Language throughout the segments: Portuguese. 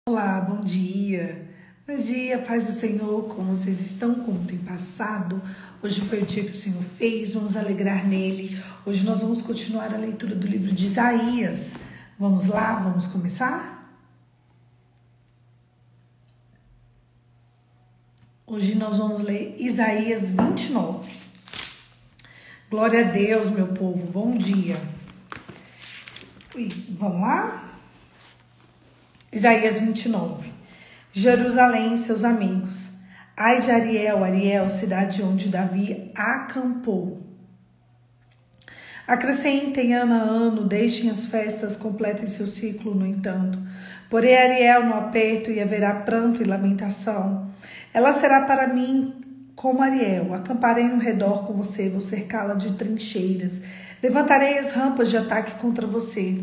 Olá, bom dia. Bom dia, paz do Senhor, como vocês estão, como tem passado? Hoje foi o dia que o Senhor fez, vamos alegrar nele. Hoje nós vamos continuar a leitura do livro de Isaías. Vamos lá, vamos começar? Hoje nós vamos ler Isaías 29. Glória a Deus, meu povo, bom dia. Vamos lá? Isaías 29. Jerusalém, seus amigos. Ai de Ariel, Ariel, cidade onde Davi acampou. Acrescentem ano a ano, deixem as festas, completem seu ciclo, no entanto. Porém Ariel no aperto e haverá pranto e lamentação. Ela será para mim como Ariel. Acamparei no redor com você, vou cercá-la de trincheiras. Levantarei as rampas de ataque contra você.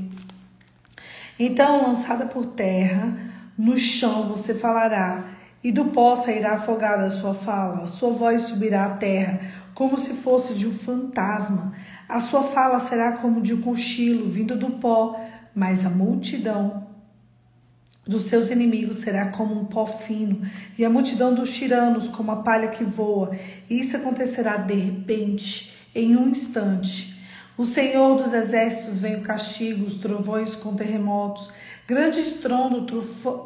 Então, lançada por terra, no chão você falará, e do pó sairá afogada a sua fala. A sua voz subirá à terra, como se fosse de um fantasma. A sua fala será como de um cochilo, vindo do pó, mas a multidão dos seus inimigos será como um pó fino, e a multidão dos tiranos como a palha que voa. E isso acontecerá de repente, em um instante. O Senhor dos exércitos vem o castigo, os trovões com terremotos, grande estrondo,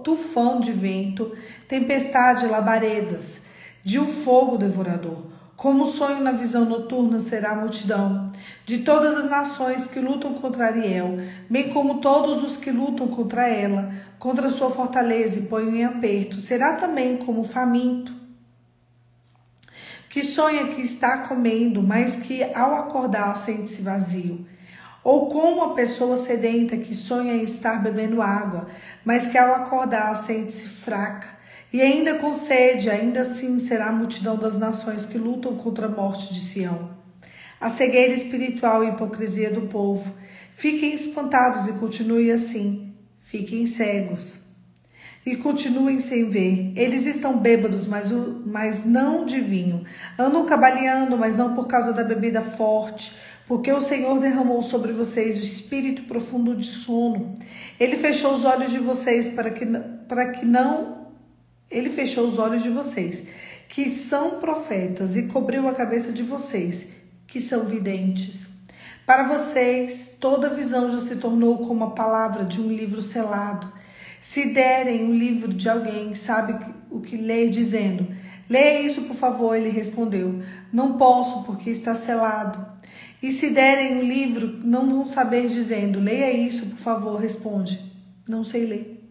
tufão de vento, tempestade, labaredas, de um fogo devorador. Como sonho na visão noturna será a multidão de todas as nações que lutam contra Ariel, bem como todos os que lutam contra ela, contra sua fortaleza e põem em aperto. Será também como faminto, que sonha que está comendo, mas que ao acordar sente-se vazio. Ou como uma pessoa sedenta que sonha em estar bebendo água, mas que ao acordar sente-se fraca. E ainda com sede, ainda assim será a multidão das nações que lutam contra a morte de Sião. A cegueira espiritual e a hipocrisia do povo. Fiquem espantados e continuem assim. Fiquem cegos e continuem sem ver. Eles estão bêbados, mas não de vinho. Andam cambaleando, mas não por causa da bebida forte, porque o Senhor derramou sobre vocês o espírito profundo de sono. Ele fechou os olhos de vocês Ele fechou os olhos de vocês, que são profetas, e cobriu a cabeça de vocês, que são videntes. Para vocês, toda visão já se tornou como a palavra de um livro selado. Se derem o livro de alguém, sabe o que ler, dizendo, leia isso, por favor, ele respondeu, não posso, porque está selado. E se derem o livro, não vão saber, dizendo, leia isso, por favor, responde, não sei ler.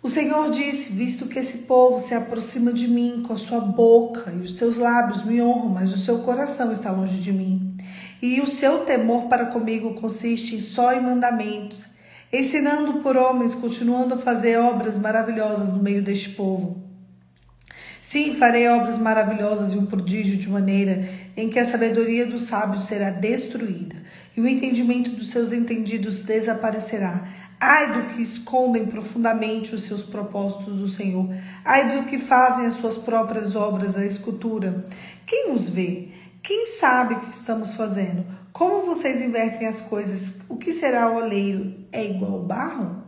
O Senhor disse, visto que esse povo se aproxima de mim com a sua boca e os seus lábios me honram, mas o seu coração está longe de mim. E o seu temor para comigo consiste só em mandamentos, ensinando por homens, continuando a fazer obras maravilhosas no meio deste povo. Sim, farei obras maravilhosas e um prodígio de maneira em que a sabedoria dos sábios será destruída e o entendimento dos seus entendidos desaparecerá. Ai do que escondem profundamente os seus propósitos do Senhor. Ai do que fazem as suas próprias obras, a escultura. Quem nos vê? Quem sabe o que estamos fazendo? Como vocês invertem as coisas? O que será o oleiro? É igual ao barro?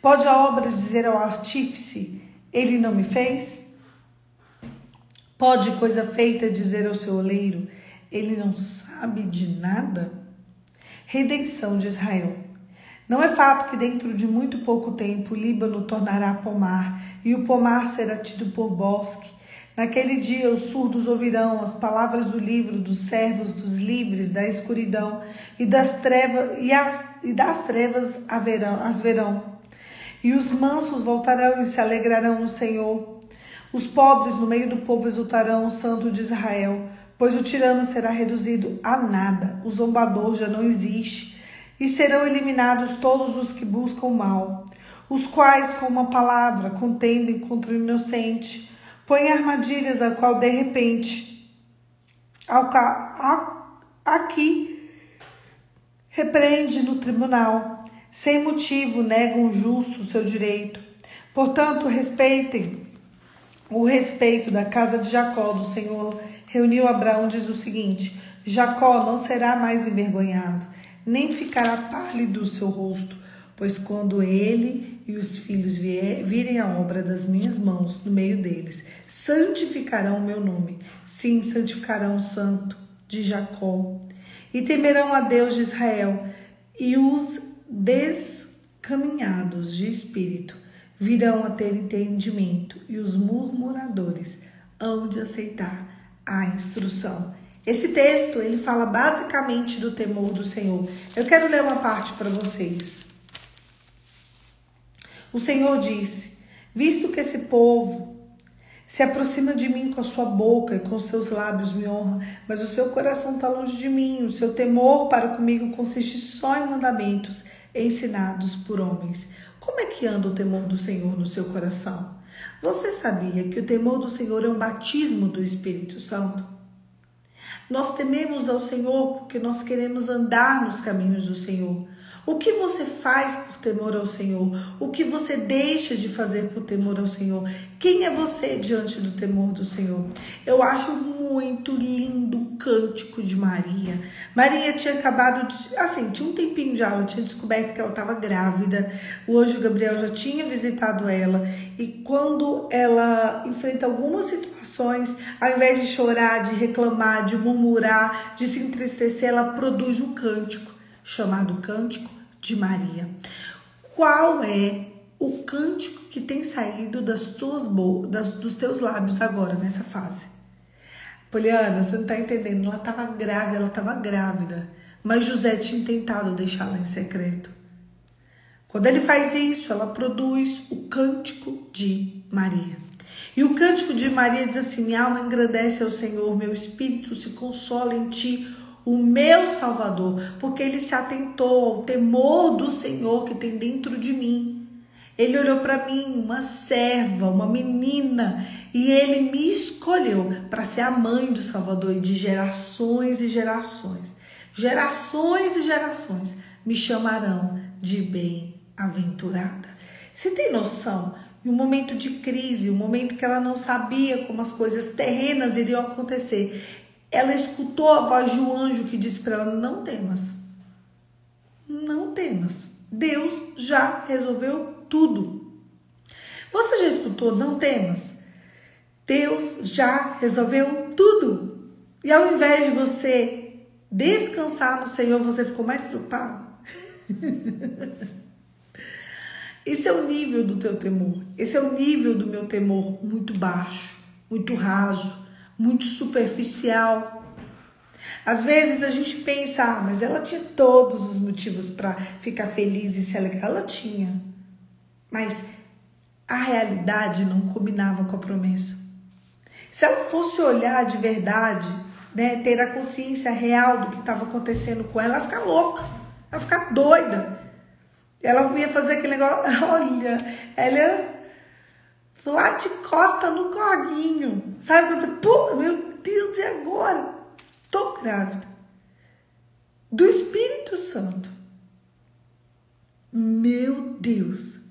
Pode a obra dizer ao artífice, ele não me fez? Pode coisa feita dizer ao seu oleiro, ele não sabe de nada? Redenção de Israel. Não é fato que dentro de muito pouco tempo o Líbano tornará pomar e o pomar será tido por bosque. Naquele dia os surdos ouvirão as palavras do livro dos servos dos livres da escuridão e das trevas as verão. E os mansos voltarão e se alegrarão no Senhor. Os pobres no meio do povo exultarão o Santo de Israel, pois o tirano será reduzido a nada, o zombador já não existe. E serão eliminados todos os que buscam o mal, os quais com uma palavra contendem contra o inocente, põem armadilhas a qual de repente aqui repreende no tribunal, sem motivo negam justo o seu direito. Portanto, respeitem o respeito da casa de Jacó, do Senhor. Reuniu Abraão, diz o seguinte, Jacó não será mais envergonhado, nem ficará pálido o seu rosto, Pois quando ele e os filhos virem a obra das minhas mãos no meio deles, santificarão o meu nome. Sim, santificarão o santo de Jacó. E temerão a Deus de Israel. E os descaminhados de espírito virão a ter entendimento. E os murmuradores hão de aceitar a instrução. Esse texto, ele fala basicamente do temor do Senhor. Eu quero ler uma parte para vocês. O Senhor disse: visto que esse povo se aproxima de mim com a sua boca e com seus lábios me honra, mas o seu coração está longe de mim, o seu temor para comigo consiste só em mandamentos ensinados por homens. Como é que anda o temor do Senhor no seu coração? Você sabia que o temor do Senhor é um batismo do Espírito Santo? Nós tememos ao Senhor porque nós queremos andar nos caminhos do Senhor. O que você faz por temor ao Senhor? O que você deixa de fazer por temor ao Senhor? Quem é você diante do temor do Senhor? Eu acho muito lindo o cântico de Maria. Maria tinha acabado de... tinha um tempinho já, ela tinha descoberto que ela estava grávida. O anjo Gabriel já tinha visitado ela. E quando ela enfrenta algumas situações, ao invés de chorar, de reclamar, de murmurar, de se entristecer, ela produz um cântico chamado Cântico de Maria. Qual é o cântico que tem saído dos teus lábios agora, nessa fase? Poliana, você não está entendendo, ela estava grávida, mas José tinha tentado deixá-la em secreto. Quando ele faz isso, ela produz o Cântico de Maria. E o Cântico de Maria diz assim: minha alma engrandece ao Senhor, meu espírito se consola em ti, o meu Salvador, porque ele se atentou ao temor do Senhor que tem dentro de mim. Ele olhou para mim, uma serva, uma menina, e ele me escolheu para ser a mãe do Salvador, e de gerações e gerações, gerações e gerações me chamarão de bem-aventurada. Você tem noção? Em um momento de crise, um momento que ela não sabia como as coisas terrenas iriam acontecer, ela escutou a voz de um anjo que disse para ela: não temas, não temas, Deus já resolveu tudo. Você já escutou? Não temas, Deus já resolveu tudo. E ao invés de você descansar no Senhor, você ficou mais preocupado. Esse é o nível do teu temor, esse é o nível do meu temor, muito baixo, muito raso, muito superficial. Às vezes a gente pensa: mas ela tinha todos os motivos para ficar feliz e se alegrar. Ela tinha, mas a realidade não combinava com a promessa. Se ela fosse olhar de verdade, né, ter a consciência real do que estava acontecendo com ela, ela ia ficar louca, ela ia ficar doida. Ela ia fazer aquele negócio, olha, ela ia lá de costa no corguinho. Sabe quando você pula? Meu Deus, e agora? Tô grávida. Do Espírito Santo. Meu Deus.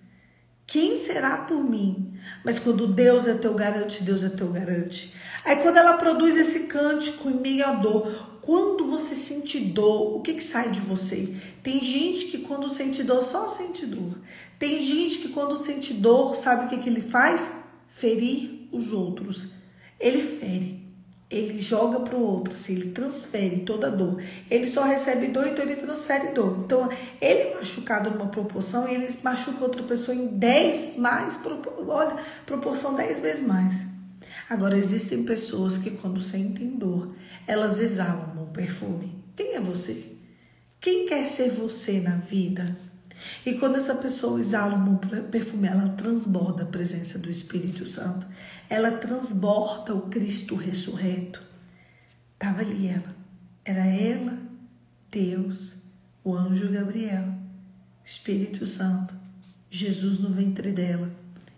Quem será por mim? Mas quando Deus é teu garante, Deus é teu garante. Aí quando ela produz esse cântico em meio à dor, quando você sente dor, o que sai de você? Tem gente que quando sente dor, só sente dor. Tem gente que quando sente dor, sabe o que ele faz? Ferir os outros. Ele fere. Ele joga para o outro, assim, ele transfere toda a dor. Ele só recebe dor, então ele transfere dor. Então, ele é machucado numa proporção e ele machuca outra pessoa em 10 mais, olha, proporção 10 vezes mais. Agora, existem pessoas que quando sentem dor, elas exalam um perfume. Quem é você? Quem quer ser você na vida? E quando essa pessoa exala um perfume, ela transborda a presença do Espírito Santo. Ela transborda o Cristo ressurreto. Estava ali ela. Era ela, Deus, o anjo Gabriel, o Espírito Santo, Jesus no ventre dela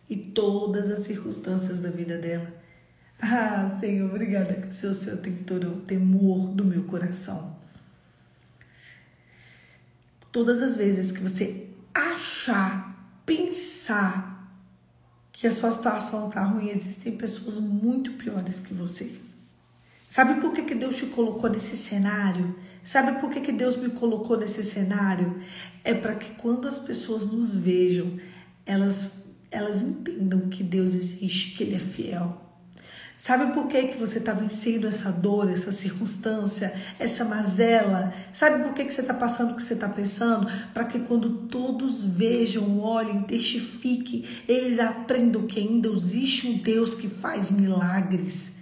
e todas as circunstâncias da vida dela. Ah, Senhor, obrigada que o Senhor tem todo o temor do meu coração. Todas as vezes que você achar, pensar que a sua situação está ruim, existem pessoas muito piores que você. Sabe por que Deus te colocou nesse cenário? Sabe por que Deus me colocou nesse cenário? É para que quando as pessoas nos vejam, elas entendam que Deus existe, que Ele é fiel. Sabe por que você está vencendo essa dor, essa circunstância, essa mazela? Sabe por que você está passando o que você está pensando? Para que quando todos vejam, olhem, testifiquem, eles aprendam que ainda existe um Deus que faz milagres.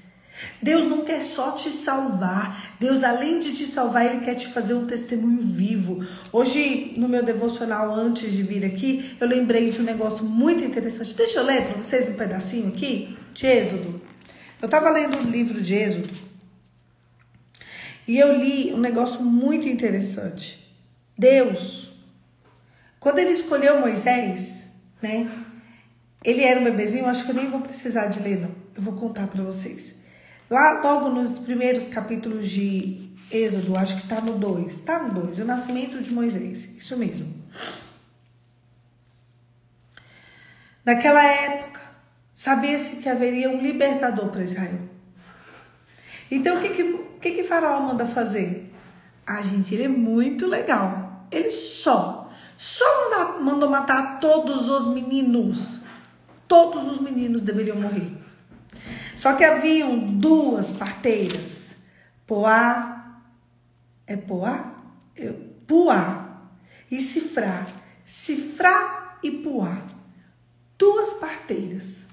Deus não quer só te salvar. Deus, além de te salvar, Ele quer te fazer um testemunho vivo. Hoje, no meu devocional, antes de vir aqui, eu lembrei de um negócio muito interessante. Deixa eu ler para vocês um pedacinho aqui de Êxodo. Eu estava lendo o livro de Êxodo e eu li um negócio muito interessante. Deus, quando Ele escolheu Moisés, né? Ele era um bebezinho, acho que eu nem vou precisar de ler, não. Eu vou contar para vocês. Lá, logo nos primeiros capítulos de Êxodo, acho que está no 2. Está no 2, o nascimento de Moisés. Isso mesmo. Naquela época, sabia-se que haveria um libertador para Israel. Então, o que Faraó manda fazer? Ah, gente, ele é muito legal. Ele só mandou matar todos os meninos. Todos os meninos deveriam morrer. Só que haviam duas parteiras. Puá e Cifrá. Cifrá e Puá. Duas parteiras.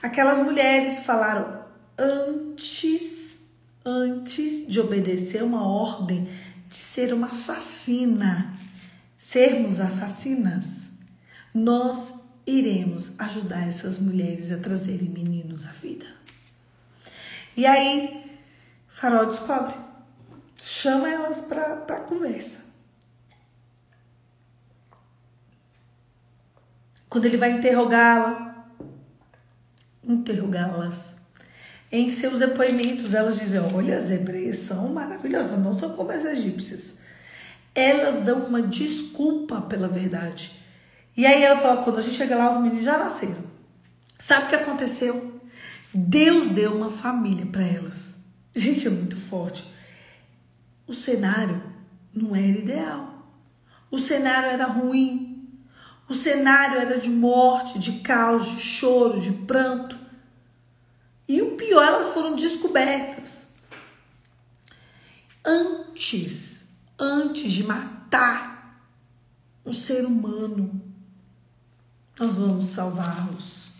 Aquelas mulheres falaram, antes de obedecer uma ordem de ser uma assassina, sermos assassinas, nós iremos ajudar essas mulheres a trazerem meninos à vida. E aí, Faraó descobre, chama elas para conversa. Quando ele vai interrogá-las, em seus depoimentos, elas dizem, olha, as hebreias são maravilhosas, não são como as egípcias. Elas dão uma desculpa pela verdade. E aí ela fala, quando a gente chega lá, os meninos já nasceram. Sabe o que aconteceu? Deus deu uma família para elas. Gente, é muito forte. O cenário não era ideal. O cenário era ruim. O cenário era de morte, de caos, de choro, de pranto. E o pior, elas foram descobertas. Antes de matar um ser humano, nós vamos salvá-los.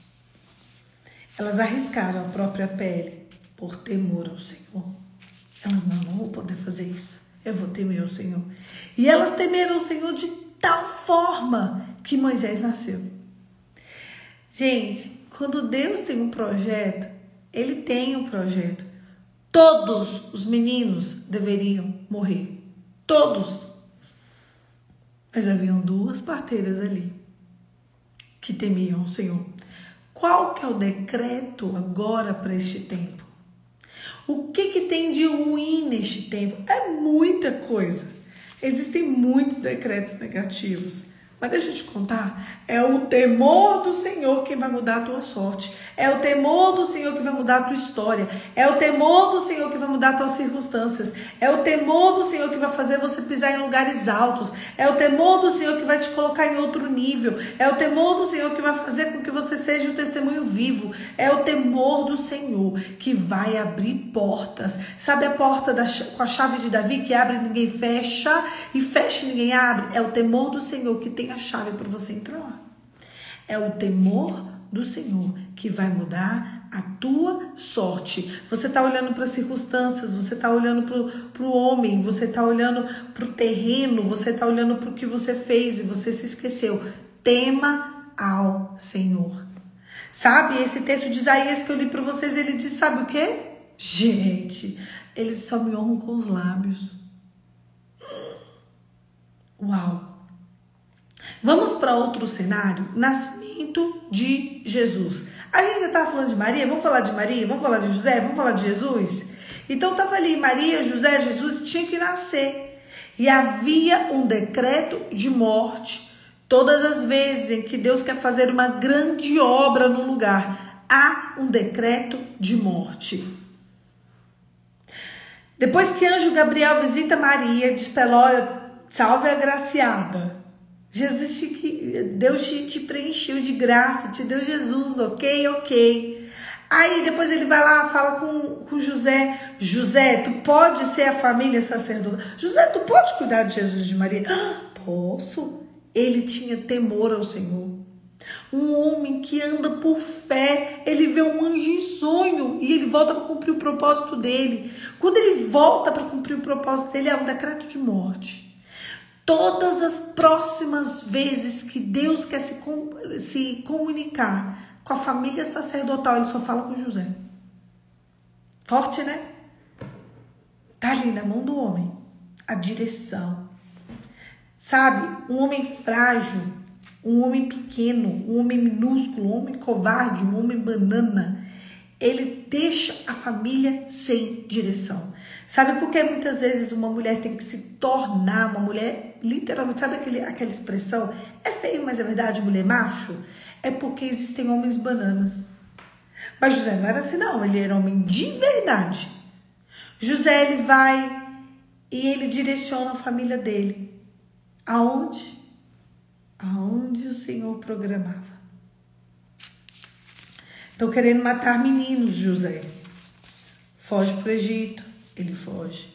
Elas arriscaram a própria pele por temor ao Senhor. Elas não vão poder fazer isso. Eu vou temer ao Senhor. E elas temeram o Senhor de tal forma que Moisés nasceu. Gente, quando Deus tem um projeto, Ele tem um projeto. Todos os meninos deveriam morrer. Todos. Mas haviam duas parteiras ali que temiam o Senhor. Qual que é o decreto agora para este tempo? O que tem de ruim neste tempo? É muita coisa. Existem muitos decretos negativos. Mas deixa eu te contar, é o temor do Senhor que vai mudar a tua sorte. É o temor do Senhor que vai mudar a tua história. É o temor do Senhor que vai mudar as tuas circunstâncias. É o temor do Senhor que vai fazer você pisar em lugares altos. É o temor do Senhor que vai te colocar em outro nível. É o temor do Senhor que vai fazer com que você seja um testemunho vivo. É o temor do Senhor que vai abrir portas. Sabe a porta com a chave de Davi que abre e ninguém fecha e fecha e ninguém abre? É o temor do Senhor que tem a chave para você entrar lá. É o temor do Senhor que vai mudar a tua sorte. Você está olhando para as circunstâncias, você está olhando para o homem, você está olhando para o terreno, você está olhando para o que você fez e você se esqueceu. Tema ao Senhor. Sabe, esse texto de Isaías que eu li para vocês, ele diz, sabe o quê? Gente, eles só me honram com os lábios. Uau! Vamos para outro cenário, nascimento de Jesus. A gente já estava falando de Maria, vamos falar de Maria, vamos falar de José, vamos falar de Jesus? Então estava ali, Maria, José, Jesus tinha que nascer. E havia um decreto de morte. Todas as vezes em que Deus quer fazer uma grande obra no lugar, há um decreto de morte. Depois que anjo Gabriel visita Maria, diz para ela, olha, salve a agraciada. Deus te preencheu de graça, te deu Jesus, ok. Aí depois ele vai lá, fala com José. José, tu pode ser a família sacerdotal. José, tu pode cuidar de Jesus e de Maria? Posso. Ele tinha temor ao Senhor. Um homem que anda por fé, ele vê um anjo em sonho e ele volta para cumprir o propósito dele. Quando ele volta para cumprir o propósito dele, é um decreto de morte. Todas as próximas vezes que Deus quer se comunicar com a família sacerdotal, ele só fala com José. Forte, né? Tá ali na mão do homem a direção. Sabe? Um homem frágil, um homem pequeno, um homem minúsculo, um homem covarde, um homem banana. Ele deixa a família sem direção. Sabe por que muitas vezes uma mulher tem que se tornar uma mulher, literalmente, sabe aquela expressão? É feio, mas é verdade, mulher macho? É porque existem homens bananas. Mas José não era assim não, ele era homem de verdade. José, ele vai e ele direciona a família dele. Aonde? Aonde o Senhor programava. Estão querendo matar meninos, José. Foge para o Egito, ele foge.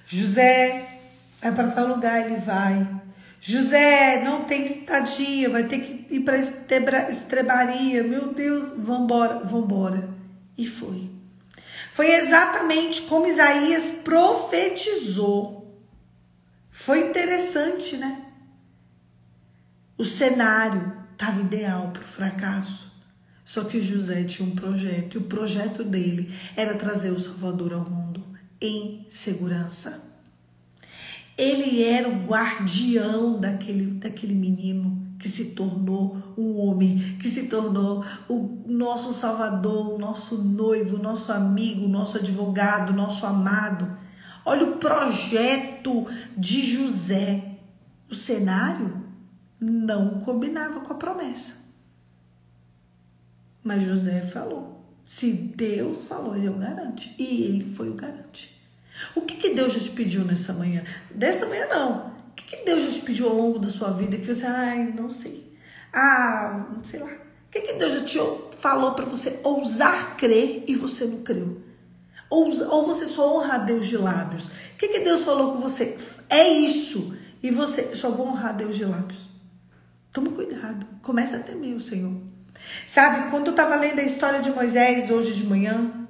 José vai para tal lugar, ele vai. José não tem estadia, vai ter que ir para estrebaria. Meu Deus, vambora. E foi. Foi exatamente como Isaías profetizou. Foi interessante, né? O cenário estava ideal para o fracasso. Só que José tinha um projeto. E o projeto dele era trazer o Salvador ao mundo em segurança. Ele era o guardião daquele menino que se tornou um homem, que se tornou o nosso Salvador, o nosso noivo, o nosso amigo, o nosso advogado, o nosso amado. Olha o projeto de José. O cenário não combinava com a promessa. Mas José falou. Se Deus falou, ele é o garante. E ele foi o garante. O que Deus já te pediu nessa manhã? Dessa manhã não. O que Deus já te pediu ao longo da sua vida que você, não sei. Não sei lá. O que Deus já te falou para você ousar crer e você não creu? Ou você só honra a Deus de lábios? O que Deus falou com você? É isso. E você só vou honrar a Deus de lábios. Toma cuidado. Começa a temer o Senhor. Sabe, quando eu estava lendo a história de Moisés hoje de manhã,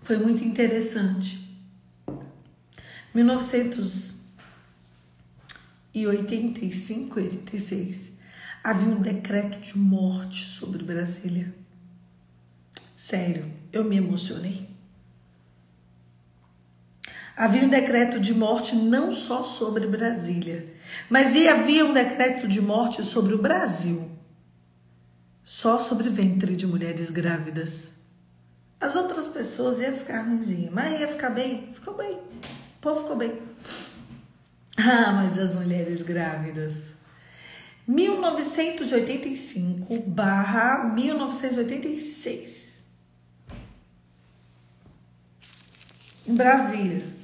foi muito interessante. 1985, 86, havia um decreto de morte sobre Brasília. Sério, eu me emocionei. Havia um decreto de morte não só sobre Brasília, mas havia um decreto de morte sobre o Brasil. Só sobre ventre de mulheres grávidas. As outras pessoas iam ficar ruimzinha, mas ia ficar bem? Ficou bem. O povo ficou bem. Mas as mulheres grávidas. 1985/1986. Em Brasília.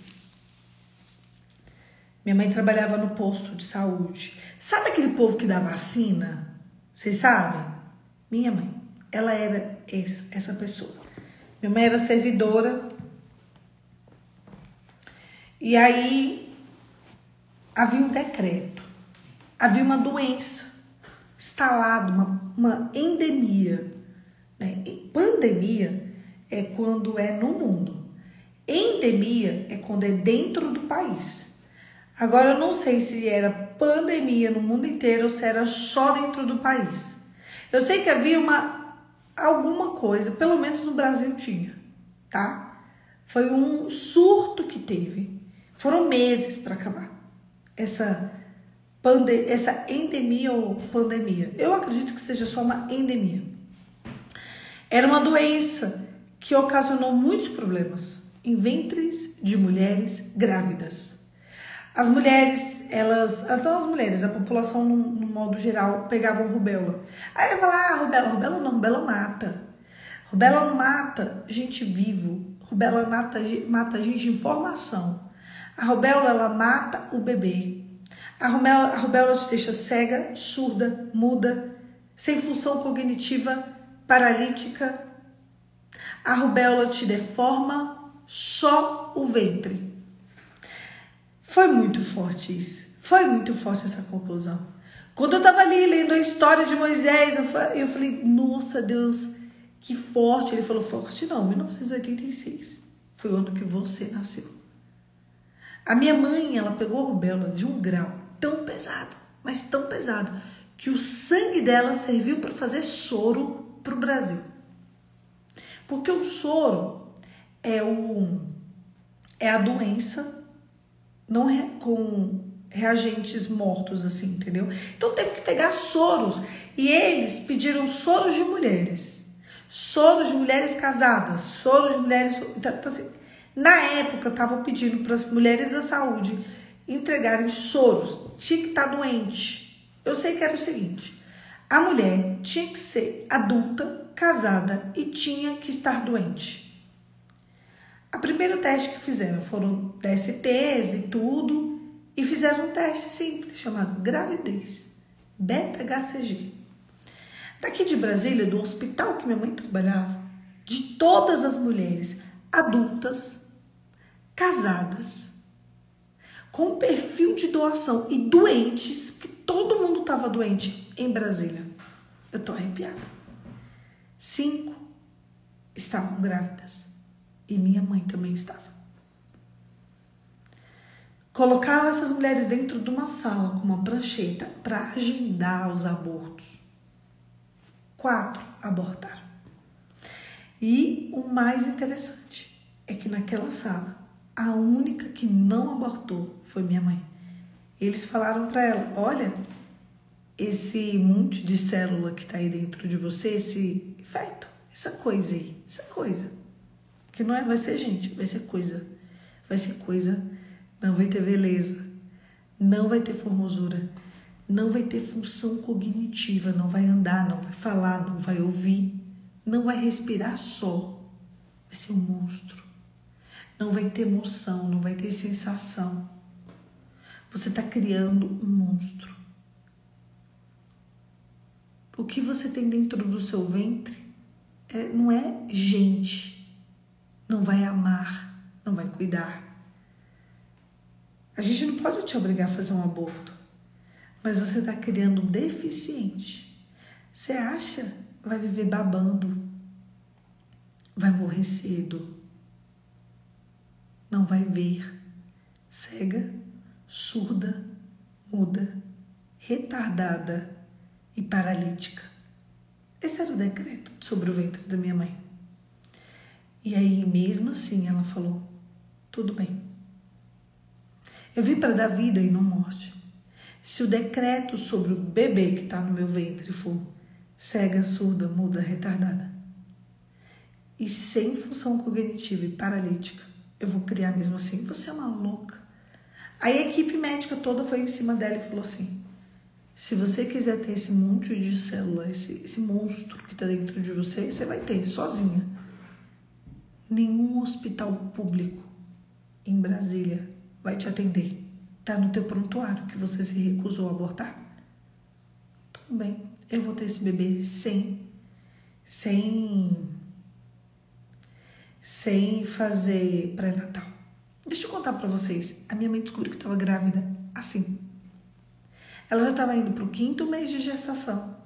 Minha mãe trabalhava no posto de saúde. Sabe aquele povo que dá vacina? Vocês sabem? Minha mãe. Ela era essa pessoa. Minha mãe era servidora. E aí havia um decreto. Havia uma doença instalada, uma endemia. Né? Pandemia é quando é no mundo. Endemia é quando é dentro do país. Agora eu não sei se era pandemia no mundo inteiro ou se era só dentro do país. Eu sei que havia alguma coisa, pelo menos no Brasil tinha, tá? Foi um surto que teve. Foram meses para acabar essa endemia ou pandemia. Eu acredito que seja só uma endemia. Era uma doença que ocasionou muitos problemas em ventres de mulheres grávidas. As mulheres, a população no modo geral pegavam rubéola. Aí eu falava, rubéola não, rubéola mata. Rubéola não mata gente vivo. Rubéola mata gente em formação. A rubéola, ela mata o bebê. A rubéola te deixa cega, surda, muda, sem função cognitiva, paralítica. A rubéola te deforma só o ventre. Foi muito forte isso. Foi muito forte essa conclusão. Quando eu estava ali lendo a história de Moisés, eu falei, nossa Deus, que forte. Ele falou, forte não, 1986. Foi o ano que você nasceu. A minha mãe, ela pegou a rubéola de um grau tão pesado, mas tão pesado, que o sangue dela serviu para fazer soro para o Brasil. Porque o soro é a doença não é com reagentes mortos, assim, entendeu? Então teve que pegar soros. E eles pediram soros de mulheres. Soros de mulheres casadas. Soros de mulheres... Então, assim, na época, estavam pedindo para as mulheres da saúde entregarem soros. Tinha que estar doente. Eu sei que era o seguinte. A mulher tinha que ser adulta, casada e tinha que estar doente. O primeiro teste que fizeram foram DSTs e tudo. E fizeram um teste simples, chamado gravidez, beta-HCG. Daqui de Brasília, do hospital que minha mãe trabalhava, de todas as mulheres adultas, casadas, com perfil de doação e doentes, que todo mundo estava doente em Brasília. Eu tô arrepiada. 5 estavam grávidas e minha mãe também estava. Colocaram essas mulheres dentro de uma sala com uma prancheta para agendar os abortos. 4 abortaram. E o mais interessante é que naquela sala, a única que não abortou foi minha mãe. Eles falaram para ela, olha, esse monte de célula que está aí dentro de você, esse feto, essa coisa aí, essa coisa, que não é, vai ser gente, vai ser coisa, não vai ter beleza, não vai ter formosura, não vai ter função cognitiva, não vai andar, não vai falar, não vai ouvir, não vai respirar só, vai ser um monstro. Não vai ter emoção, não vai ter sensação. Você está criando um monstro. O que você tem dentro do seu ventre não é gente, não vai amar, não vai cuidar. A gente não pode te obrigar a fazer um aborto, mas você está criando um deficiente. Você acha que vai viver babando, vai morrer cedo, não vai ver, cega, surda, muda, retardada e paralítica. Esse era o decreto sobre o ventre da minha mãe. E aí, mesmo assim, ela falou, tudo bem. Eu vim para dar vida e não morte. Se o decreto sobre o bebê que está no meu ventre for cega, surda, muda, retardada e sem função cognitiva e paralítica, eu vou criar mesmo assim. Você é uma louca. Aí a equipe médica toda foi em cima dela e falou assim, se você quiser ter esse monte de célula, esse monstro que está dentro de você, você vai ter, sozinha. Nenhum hospital público em Brasília vai te atender. Tá no teu prontuário que você se recusou a abortar. Tudo bem, eu vou ter esse bebê sem fazer pré-natal. Deixa eu contar pra vocês. A minha mãe descobriu que estava grávida assim. Ela já estava indo pro 5º mês de gestação.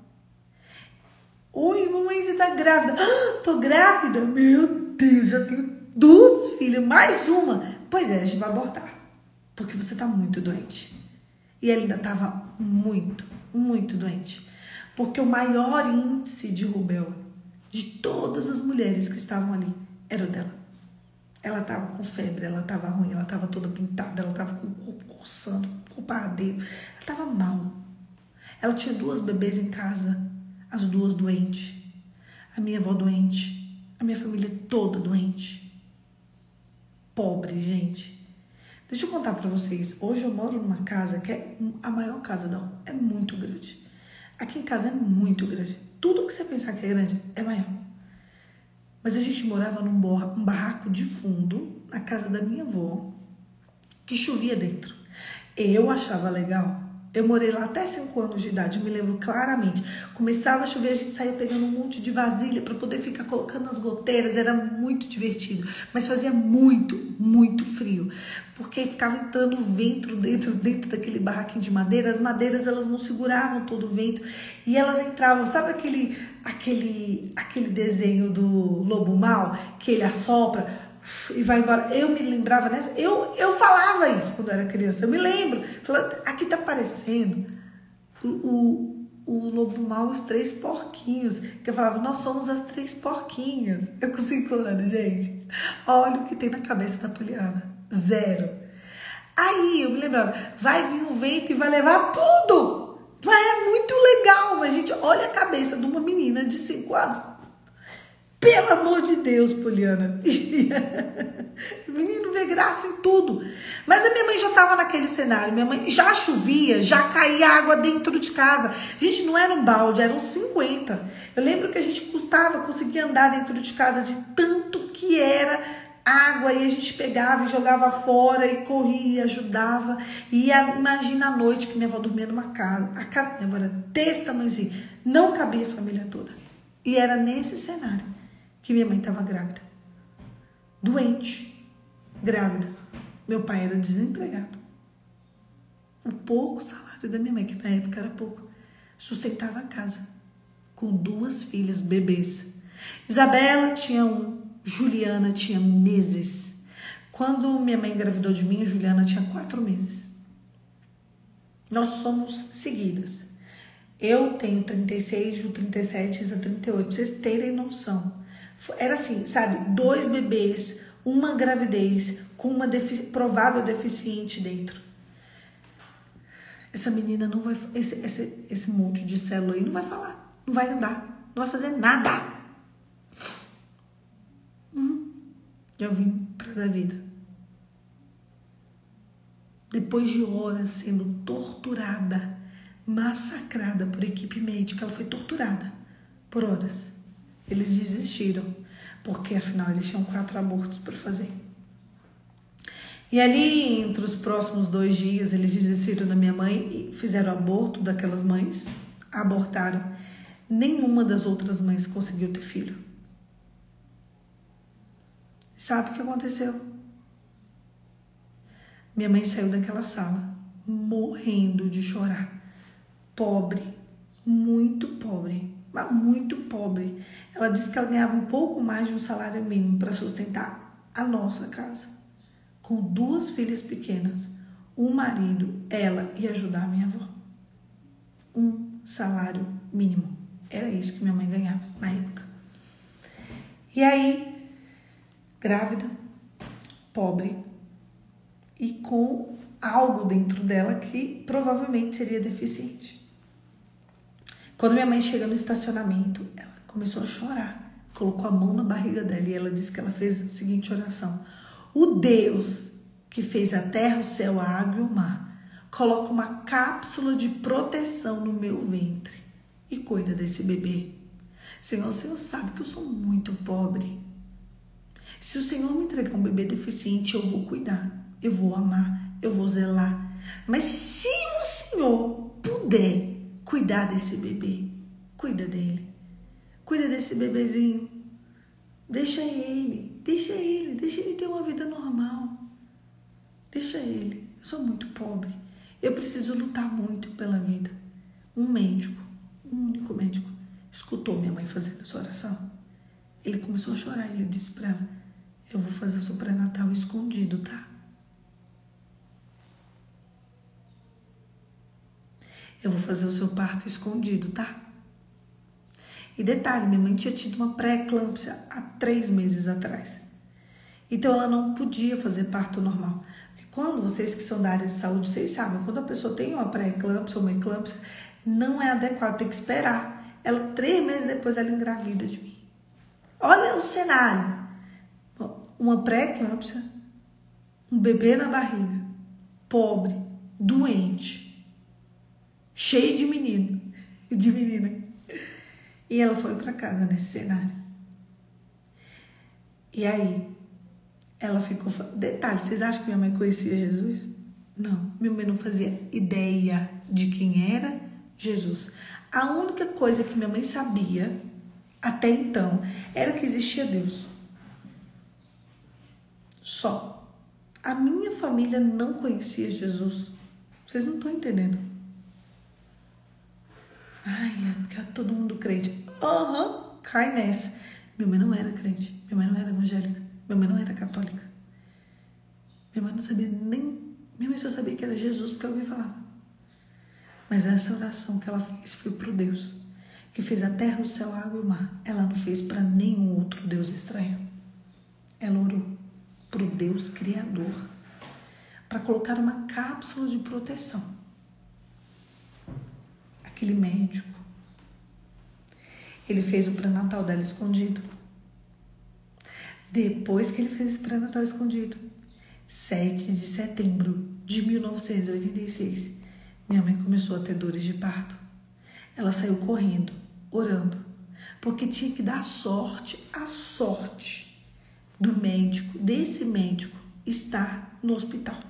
Oi, mamãe, você tá grávida? Ah, tô grávida? Meu Deus, já tenho 2 filhas, mais uma. Pois é, a gente vai abortar. Porque você tá muito doente. E ela ainda estava muito, muito doente. Porque o maior índice de rubéola de todas as mulheres que estavam ali era o dela. Ela estava com febre, ela estava ruim, ela estava toda pintada, ela estava com o corpo coçando, corpo ardendo. Ela estava mal. Ela tinha 2 bebês em casa, as 2 doentes. A minha avó doente, a minha família toda doente. Pobre, gente. Deixa eu contar pra vocês. Hoje eu moro numa casa que é a maior casa da rua. É muito grande. Aqui em casa é muito grande. Tudo que você pensar que é grande é maior. Mas a gente morava num barraco de fundo, na casa da minha avó, que chovia dentro. Eu achava legal. Eu morei lá até 5 anos de idade, eu me lembro claramente. Começava a chover, a gente saía pegando um monte de vasilha para poder ficar colocando as goteiras, era muito divertido. Mas fazia muito, muito frio, porque ficava entrando vento dentro daquele barraquinho de madeira. As madeiras, elas não seguravam todo o vento e elas entravam, sabe aquele desenho do Lobo Mau, que ele assopra e vai embora? Eu me lembrava nessa, eu falava isso quando eu era criança, eu me lembro, falando, aqui tá parecendo o Lobo Mau, os 3 porquinhos, que eu falava, nós somos as 3 porquinhas. Eu com 5 anos, gente, olha o que tem na cabeça da Poliana, 0. Aí eu me lembrava, vai vir o vento e vai levar tudo, mas é muito legal. Mas gente, olha a cabeça de uma menina de 5 anos. Pelo amor de Deus, Poliana. O menino vê graça em tudo. Mas a minha mãe já estava naquele cenário. Minha mãe já chovia, já caía água dentro de casa. Gente, não era um balde, eram 50. Eu lembro que a gente conseguia andar dentro de casa de tanto que era água. E a gente pegava e jogava fora e corria e ajudava. E imagina a noite que minha avó dormia numa casa. A casa da minha avó era desse tamanhozinho. Não cabia a família toda. E era nesse cenário que minha mãe estava grávida, doente, grávida. Meu pai era desempregado. O pouco salário da minha mãe, que na época era pouco, sustentava a casa, com 2 filhas bebês. Isabela tinha 1, Juliana tinha meses. Quando minha mãe engravidou de mim, Juliana tinha 4 meses. Nós somos seguidas. Eu tenho 36, Ju 37, Isa 38, pra vocês terem noção. Era assim, sabe, 2 bebês, uma gravidez com uma provável deficiente dentro. Essa menina não vai, esse monte de célula aí não vai falar, não vai andar, não vai fazer nada. Eu vim pra dar vida. Depois de horas sendo torturada, massacrada por equipe médica, ela foi torturada por horas. Eles desistiram, porque afinal eles tinham 4 abortos para fazer. E ali, entre os próximos 2 dias, eles desistiram da minha mãe e fizeram aborto daquelas mães, abortaram. Nenhuma das outras mães conseguiu ter filho. Sabe o que aconteceu? Minha mãe saiu daquela sala, morrendo de chorar. Pobre, muito pobre, mas muito pobre. Ela disse que ela ganhava um pouco mais de um salário mínimo para sustentar a nossa casa. Com 2 filhas pequenas, um marido, ela e ajudar a minha avó. Um salário mínimo. Era isso que minha mãe ganhava na época. E aí, grávida, pobre e com algo dentro dela que provavelmente seria deficiente. Quando minha mãe chega no estacionamento, ela começou a chorar. Colocou a mão na barriga dela e ela disse que ela fez a seguinte oração: o Deus que fez a terra, o céu, a água e o mar, coloca uma cápsula de proteção no meu ventre e cuida desse bebê. Senhor, o Senhor sabe que eu sou muito pobre. Se o Senhor me entregar um bebê deficiente, eu vou cuidar, eu vou amar, eu vou zelar. Mas se o Senhor puder cuidar desse bebê, cuida dele. Cuida desse bebezinho. Deixa ele ter uma vida normal. Deixa ele. Eu sou muito pobre. Eu preciso lutar muito pela vida. Um médico, um único médico, escutou minha mãe fazendo essa oração. Ele começou a chorar e ele disse para ela: eu vou fazer o seu pré-natal escondido, tá? Eu vou fazer o seu parto escondido, tá? E detalhe, minha mãe tinha tido uma pré-eclâmpsia há 3 meses atrás. Então ela não podia fazer parto normal. Porque quando vocês que são da área de saúde, vocês sabem, quando a pessoa tem uma pré-eclâmpsia ou uma eclâmpsia, não é adequado, tem que esperar. Ela, 3 meses depois, ela engravida de mim. Olha o cenário. Uma pré-eclâmpsia, um bebê na barriga, pobre, doente, cheio de menino e de menina. E ela foi para casa nesse cenário. E aí, ela ficou... Detalhe, vocês acham que minha mãe conhecia Jesus? Não, minha mãe não fazia ideia de quem era Jesus. A única coisa que minha mãe sabia, até então, era que existia Deus. Só. A minha família não conhecia Jesus. Vocês não estão entendendo. Ai, é porque é todo mundo crente. Cai nessa. Minha mãe não era crente. Minha mãe não era evangélica. Minha mãe não era católica. Minha mãe não sabia nem... Minha mãe só sabia que era Jesus porque alguém falava. Mas essa oração que ela fez foi pro Deus que fez a terra, o céu, a água e o mar. Ela não fez para nenhum outro Deus estranho. Ela orou pro Deus Criador para colocar uma cápsula de proteção. Aquele médico, ele fez o pré-natal dela escondido. Depois que ele fez esse pré-natal escondido, 7 de setembro de 1986, minha mãe começou a ter dores de parto. Ela saiu correndo, orando, porque tinha que dar a sorte do médico, desse médico, estar no hospital.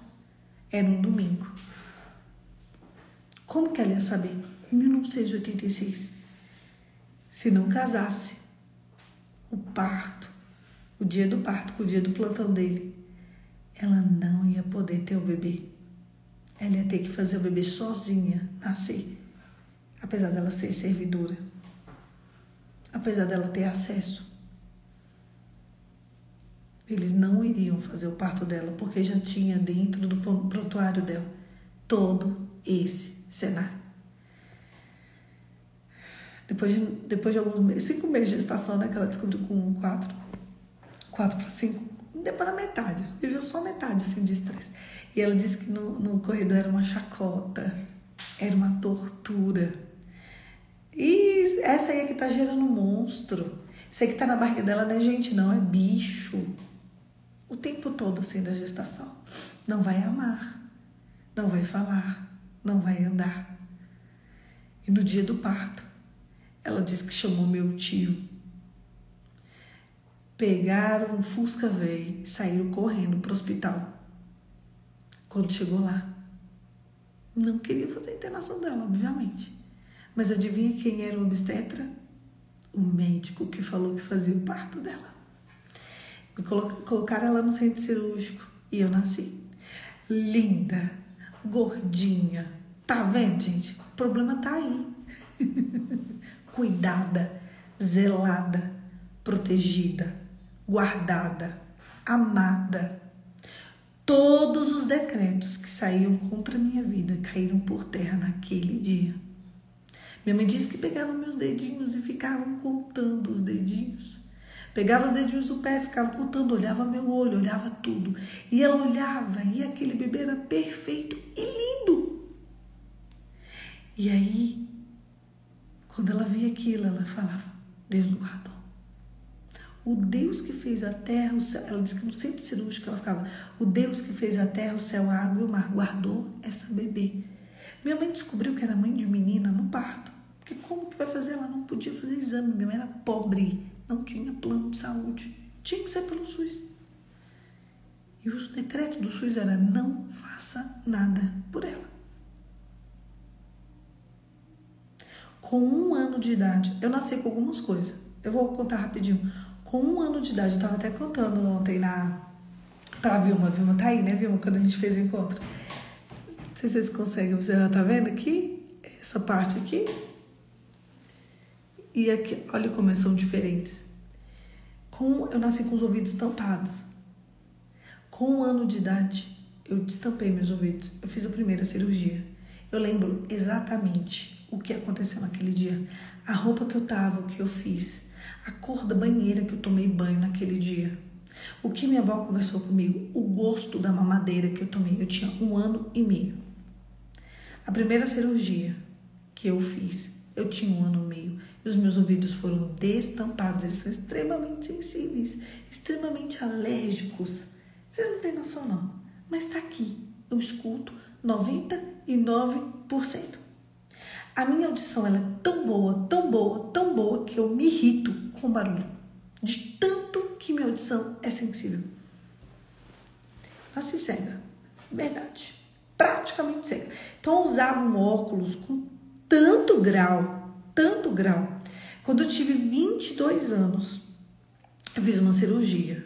Era um domingo. Como que ela ia saber? Em 1986, se não casasse, o dia do parto, com o dia do plantão dele, ela não ia poder ter o bebê. Ela ia ter que fazer o bebê sozinha nascer, apesar dela ser servidora, apesar dela ter acesso. Eles não iriam fazer o parto dela, porque já tinha dentro do prontuário dela todo esse cenário. Depois de alguns meses, 5 meses de gestação, né, que ela descobriu com 4 para 5, depois da metade, viveu só metade assim, de estresse. E ela disse que no corredor era uma chacota, era uma tortura. E essa aí é que tá gerando um monstro. Isso aí que tá na barriga dela não é gente, não, é bicho. O tempo todo assim da gestação. Não vai amar, não vai falar, não vai andar. E no dia do parto, ela disse que chamou meu tio. Pegaram um Fusca velho e saíram correndo pro hospital. Quando chegou lá, não queria fazer a internação dela, obviamente. Mas adivinha quem era o obstetra? O médico que falou que fazia o parto dela. Me colocaram ela no centro cirúrgico e eu nasci. Linda, gordinha. Tá vendo, gente? O problema tá aí. Cuidada, zelada, protegida, guardada, amada. Todos os decretos que saíam contra a minha vida caíram por terra naquele dia. Minha mãe disse que pegava meus dedinhos e ficava contando os dedinhos. Pegava os dedinhos do pé, ficava contando, olhava meu olho, olhava tudo. E ela olhava e aquele bebê era perfeito e lindo. E aí, quando ela via aquilo, ela falava, Deus guardou. O Deus que fez a terra, o céu, ela disse que no centro cirúrgico ela ficava, o Deus que fez a terra, o céu, a água e o mar, guardou essa bebê. Minha mãe descobriu que era mãe de menina no parto, porque como que vai fazer? Ela não podia fazer exame, minha mãe era pobre, não tinha plano de saúde, tinha que ser pelo SUS. E o decreto do SUS era, não faça nada por ela. Com 1 ano de idade, eu nasci com algumas coisas, eu vou contar rapidinho. Com 1 ano de idade, eu estava até contando ontem pra Vilma. Vilma tá aí, né, Vilma? Quando a gente fez o encontro. Não sei se vocês conseguem observar, tá vendo aqui? Essa parte aqui. E aqui, olha como são diferentes. Eu nasci com os ouvidos tampados. Com 1 ano de idade, eu destampei meus ouvidos. Eu fiz a primeira cirurgia. Eu lembro exatamente o que aconteceu naquele dia. A roupa que eu tava, o que eu fiz. A cor da banheira que eu tomei banho naquele dia. O que minha avó conversou comigo. O gosto da mamadeira que eu tomei. Eu tinha 1 ano e meio. A primeira cirurgia que eu fiz, eu tinha 1 ano e meio. E os meus ouvidos foram destampados. Eles são extremamente sensíveis. Extremamente alérgicos. Vocês não têm noção, não. Mas tá aqui. Eu escuto 99%. A minha audição ela é tão boa, tão boa, tão boa que eu me irrito com o barulho. De tanto que que minha audição é sensível. Nasci cega, verdade. Praticamente cega. Então eu usava um óculos com tanto grau. Quando eu tive 22 anos, eu fiz uma cirurgia.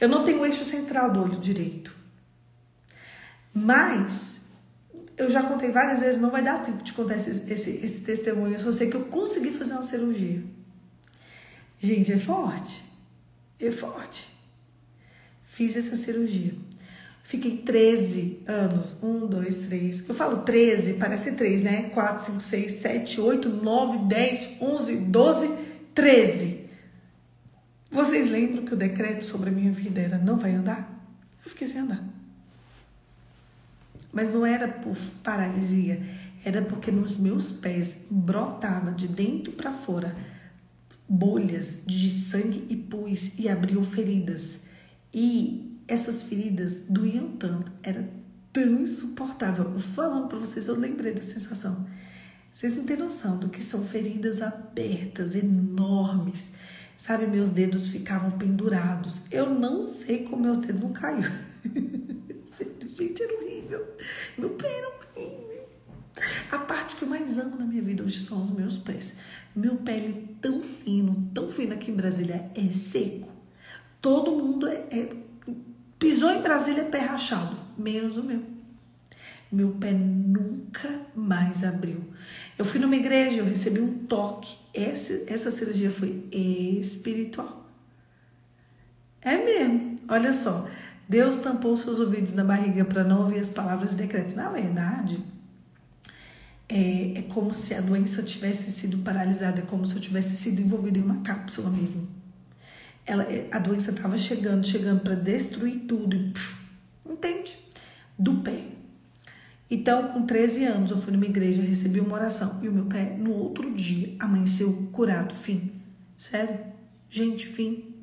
Eu não tenho o eixo central do olho direito. Mas eu já contei várias vezes, não vai dar tempo de contar esse testemunho. Eu só sei que eu consegui fazer uma cirurgia. Gente, é forte. É forte. Fiz essa cirurgia. Fiquei 13 anos. 1, 2, 3. Eu falo 13, parece 3, né? 4, 5, 6, 7, 8, 9, 10, 11, 12, 13. Vocês lembram que o decreto sobre a minha vida era não vai andar? Eu fiquei sem andar. Mas não era por paralisia. Era porque nos meus pés brotava de dentro para fora bolhas de sangue e pus e abriam feridas. E essas feridas doíam tanto, era tão insuportável. Eu falando para vocês, eu lembrei da sensação. Vocês não têm noção do que são feridas abertas, enormes. Sabe, meus dedos ficavam pendurados. Eu não sei como meus dedos não caíram. Gente, era horrível. Meu pé era horrível. A parte que eu mais amo na minha vida hoje são os meus pés. Meu pé ele é tão fino aqui em Brasília, é seco. Todo mundo pisou em Brasília, pé rachado, menos o meu. Meu pé nunca mais abriu. Eu fui numa igreja, eu recebi um toque. Essa cirurgia foi espiritual. É mesmo, olha só. Deus tampou seus ouvidos na barriga para não ouvir as palavras de decreto. Na verdade, é como se a doença tivesse sido paralisada, é como se eu tivesse sido envolvida em uma cápsula mesmo. A doença estava chegando para destruir tudo. Entende? Do pé. Então, com 13 anos, eu fui numa igreja, recebi uma oração. E o meu pé, no outro dia, amanheceu curado. Fim. Sério? Gente, fim.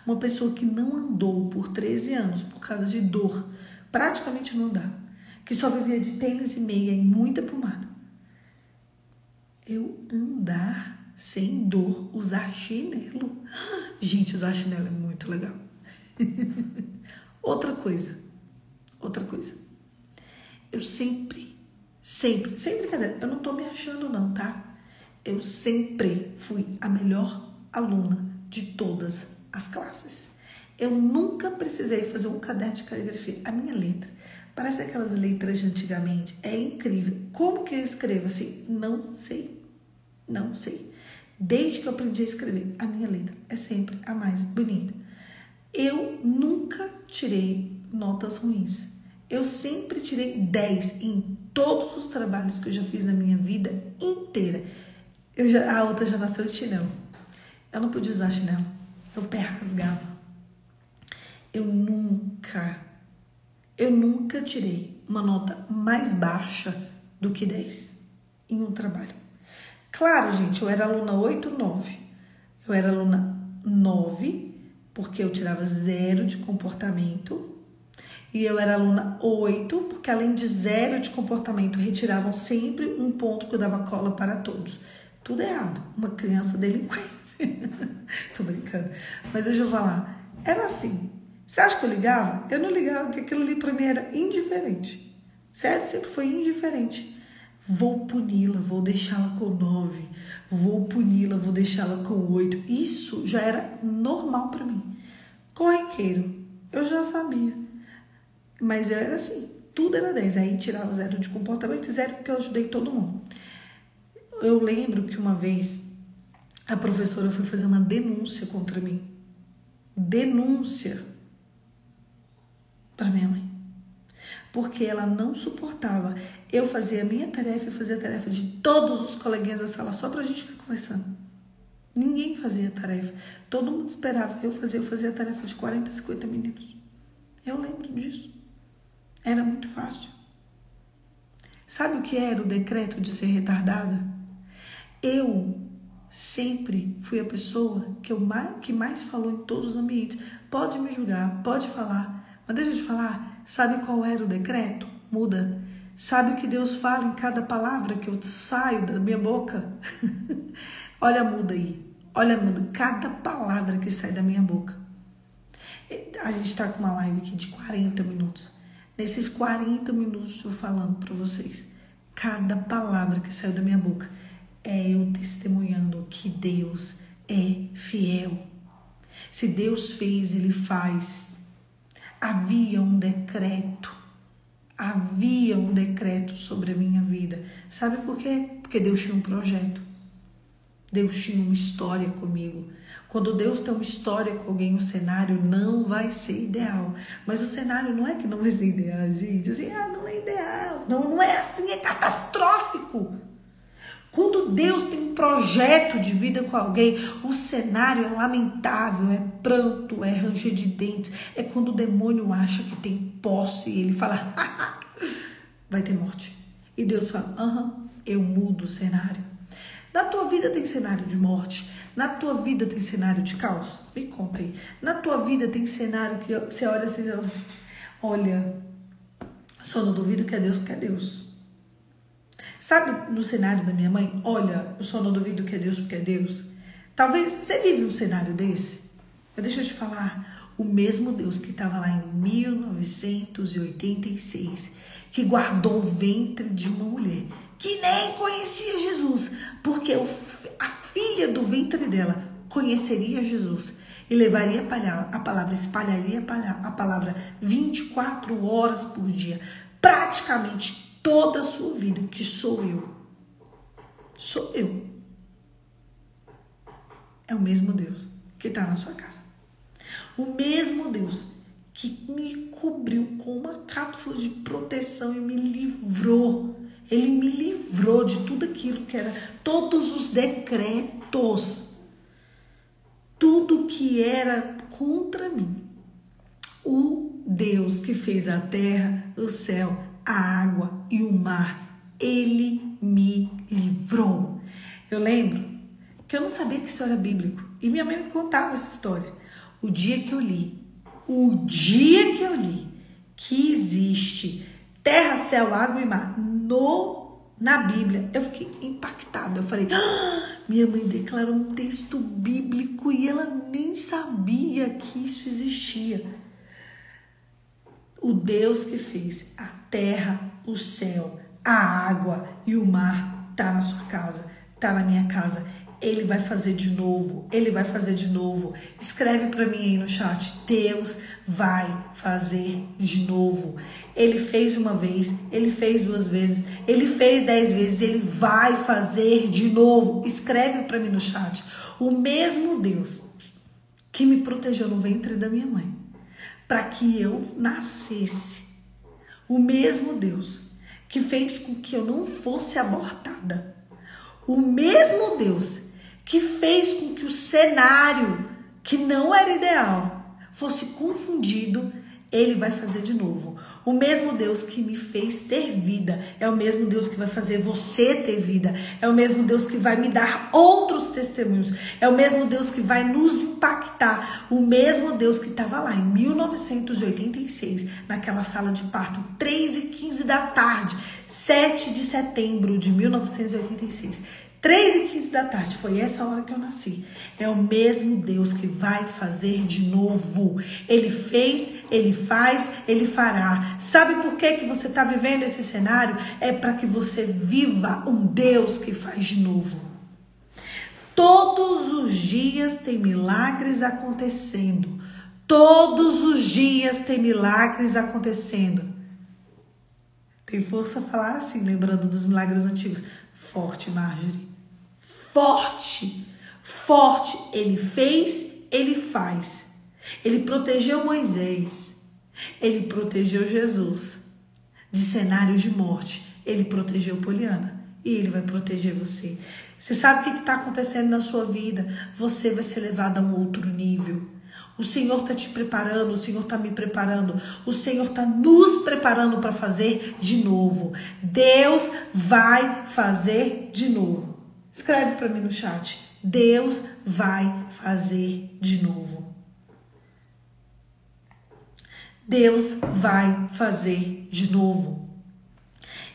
Uma pessoa que não andou por 13 anos por causa de dor, praticamente não andava, que só vivia de tênis e meia e muita pomada. Eu andar sem dor, usar chinelo. Gente, usar chinelo é muito legal. Outra coisa. Eu sempre, sem brincadeira, eu não tô me achando não, tá? Eu sempre fui a melhor aluna de todas as classes. Eu nunca precisei fazer um caderno de caligrafia. A minha letra parece aquelas letras de antigamente. É incrível. Como que eu escrevo assim? Não sei. Desde que eu aprendi a escrever, a minha letra é sempre a mais bonita. Eu nunca tirei notas ruins. Eu sempre tirei 10 em todos os trabalhos que eu já fiz na minha vida inteira. A outra já nasceu de chinelo. Eu não podia usar chinelo. Meu pé rasgava. Eu nunca tirei uma nota mais baixa do que 10 em um trabalho. Claro, gente, eu era aluna 8, 9. Eu era aluna 9, porque eu tirava 0 de comportamento. E eu era aluna 8, porque além de 0 de comportamento, retiravam sempre um ponto que eu dava cola para todos. Tudo errado. Uma criança delinquente. Tô brincando. Mas deixa eu falar. Era assim. Você acha que eu ligava? Eu não ligava, porque aquilo ali pra mim era indiferente. Sério, sempre foi indiferente. Vou puni-la, vou deixá-la com 9. Vou puni-la, vou deixá-la com 8. Isso já era normal pra mim. Corriqueiro, eu já sabia. Mas eu era assim, tudo era 10. Aí tirava 0 de comportamento e 0 porque eu ajudei todo mundo. Eu lembro que uma vez a professora foi fazer uma denúncia contra mim. Denúncia para minha mãe. Porque ela não suportava. Eu fazia a minha tarefa e fazia a tarefa de todos os coleguinhas da sala só pra gente ficar conversando. Ninguém fazia a tarefa. Todo mundo esperava. Eu fazia a tarefa de 40, 50 meninos. Eu lembro disso. Era muito fácil. Sabe o que era o decreto de ser retardada? Eu sempre fui a pessoa que mais falou em todos os ambientes. Pode me julgar, pode falar. Mas deixa eu te falar, sabe qual era o decreto? Muda. Sabe o que Deus fala em cada palavra que eu saio da minha boca? Olha, muda aí. Olha, muda cada palavra que sai da minha boca. A gente está com uma live aqui de 40 minutos. Nesses 40 minutos eu falando para vocês, cada palavra que saiu da minha boca é eu testemunhando que Deus é fiel. Se Deus fez, Ele faz. Havia um decreto sobre a minha vida. Sabe por quê? Porque Deus tinha um projeto. Deus tinha uma história comigo. Quando Deus tem uma história com alguém, o cenário não vai ser ideal. Mas o cenário não é que não vai ser ideal, gente. Assim, não é ideal. Não é assim, é catastrófico. Quando Deus tem um projeto de vida com alguém, o cenário é lamentável, é pranto, é ranger de dentes. É quando o demônio acha que tem posse e ele fala, vai ter morte. E Deus fala, eu mudo o cenário. Na tua vida tem cenário de morte? Na tua vida tem cenário de caos? Me conta aí. Na tua vida tem cenário que você olha assim e fala assim, olha, só não duvido que é Deus porque é Deus. Sabe no cenário da minha mãe? Olha, eu só não duvido que é Deus porque é Deus. Talvez você vive um cenário desse. Mas deixa eu te falar, o mesmo Deus que estava lá em 1986, que guardou o ventre de uma mulher, que nem conhecia Jesus, porque a filha do ventre dela conheceria Jesus e levaria a palavra, espalharia a palavra 24 horas por dia, praticamente toda a sua vida, que sou eu. Sou eu. É o mesmo Deus que está na sua casa. O mesmo Deus que me cobriu com uma cápsula de proteção e me livrou. Ele me livrou de tudo aquilo que era, todos os decretos, tudo que era contra mim. O Deus que fez a terra, o céu, a água e o mar, Ele me livrou. Eu lembro que eu não sabia que isso era bíblico e minha mãe me contava essa história. O dia que eu li que existe terra, céu, água e mar na Bíblia, eu fiquei impactada. Eu falei, minha mãe declarou um texto bíblico e ela nem sabia que isso existia. O Deus que fez a terra, o céu, a água e o mar está na sua casa, está na minha casa. Ele vai fazer de novo, Ele vai fazer de novo. Escreve para mim aí no chat, Deus vai fazer de novo. Ele fez uma vez, Ele fez 2 vezes, Ele fez 10 vezes, Ele vai fazer de novo. Escreve para mim no chat, o mesmo Deus que me protegeu no ventre da minha mãe, para que eu nascesse, o mesmo Deus que fez com que eu não fosse abortada, o mesmo Deus que fez com que o cenário, que não era ideal, fosse confundido, Ele vai fazer de novo. O mesmo Deus que me fez ter vida é o mesmo Deus que vai fazer você ter vida. É o mesmo Deus que vai me dar outros testemunhos. É o mesmo Deus que vai nos impactar. O mesmo Deus que estava lá em 1986, naquela sala de parto, 3h15 da tarde, 7 de setembro de 1986. 3h15 da tarde, foi essa hora que eu nasci. É o mesmo Deus que vai fazer de novo. Ele fez, Ele faz, Ele fará. Sabe por que você está vivendo esse cenário? É para que você viva um Deus que faz de novo. Todos os dias tem milagres acontecendo. Todos os dias tem milagres acontecendo. Tem força falar assim, lembrando dos milagres antigos. Forte, Marjorie. Forte, forte. Ele fez, Ele faz. Ele protegeu Moisés. Ele protegeu Jesus de cenários de morte. Ele protegeu Poliana. E Ele vai proteger você. Você sabe o que está acontecendo na sua vida? Você vai ser levado a um outro nível. O Senhor está te preparando, o Senhor está me preparando, o Senhor está nos preparando para fazer de novo. Deus vai fazer de novo. Escreve para mim no chat. Deus vai fazer de novo. Deus vai fazer de novo.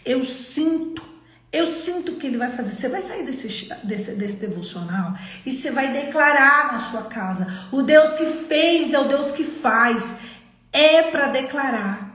Eu sinto Eu sinto que ele vai fazer. Você vai sair desse devocional e você vai declarar na sua casa. O Deus que fez é o Deus que faz. É para declarar.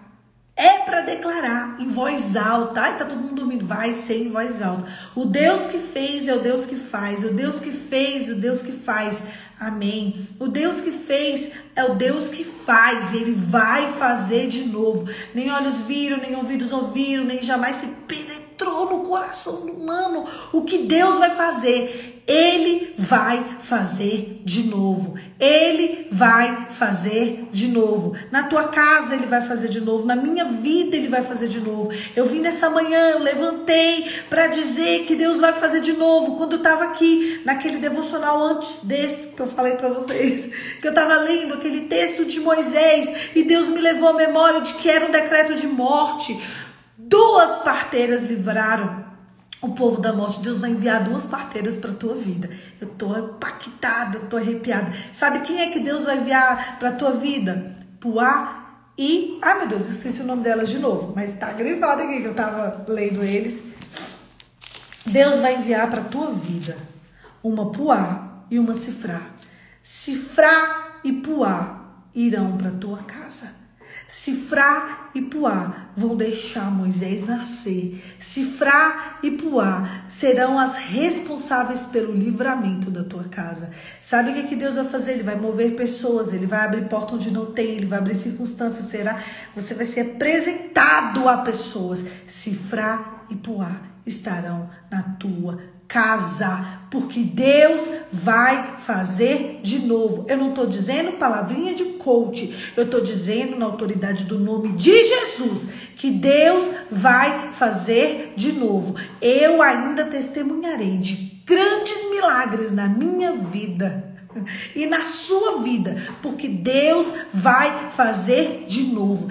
É para declarar em voz alta. Ai, tá todo mundo dormindo. Vai ser em voz alta. O Deus que fez é o Deus que faz. O Deus que fez é o Deus que faz. Amém. O Deus que fez é o Deus que faz. Ele vai fazer de novo. Nem olhos viram, nem ouvidos ouviram, nem jamais se penetrou no coração humano o que Deus vai fazer. Ele vai fazer de novo. Ele vai fazer de novo. Na tua casa ele vai fazer de novo. Na minha vida ele vai fazer de novo. Eu vim nessa manhã, eu levantei para dizer que Deus vai fazer de novo. Quando eu estava aqui naquele devocional antes desse que eu falei para vocês, que eu estava lendo aquele texto de Moisés e Deus me levou à memória de que era um decreto de morte. 2 parteiras livraram o povo da morte. Deus vai enviar 2 parteiras para a tua vida. Eu tô impactada, eu tô arrepiada. Sabe quem é que Deus vai enviar para a tua vida? Puá e... Ai, meu Deus, esqueci o nome delas de novo. Mas tá grifado aqui que eu tava lendo eles. Deus vai enviar para a tua vida uma Puá e uma Cifrá. Cifrá e Puá irão para a tua casa. Cifrá e Puá vão deixar Moisés nascer. Cifrá e Puá serão as responsáveis pelo livramento da tua casa. Sabe o que Deus vai fazer? Ele vai mover pessoas, ele vai abrir porta onde não tem, ele vai abrir circunstâncias. Você vai ser apresentado a pessoas. Cifrá e Puá estarão na tua casa, porque Deus vai fazer de novo. Eu não estou dizendo palavrinha de coach, eu estou dizendo na autoridade do nome de Jesus, que Deus vai fazer de novo. Eu ainda testemunharei de grandes milagres na minha vida e na sua vida, porque Deus vai fazer de novo.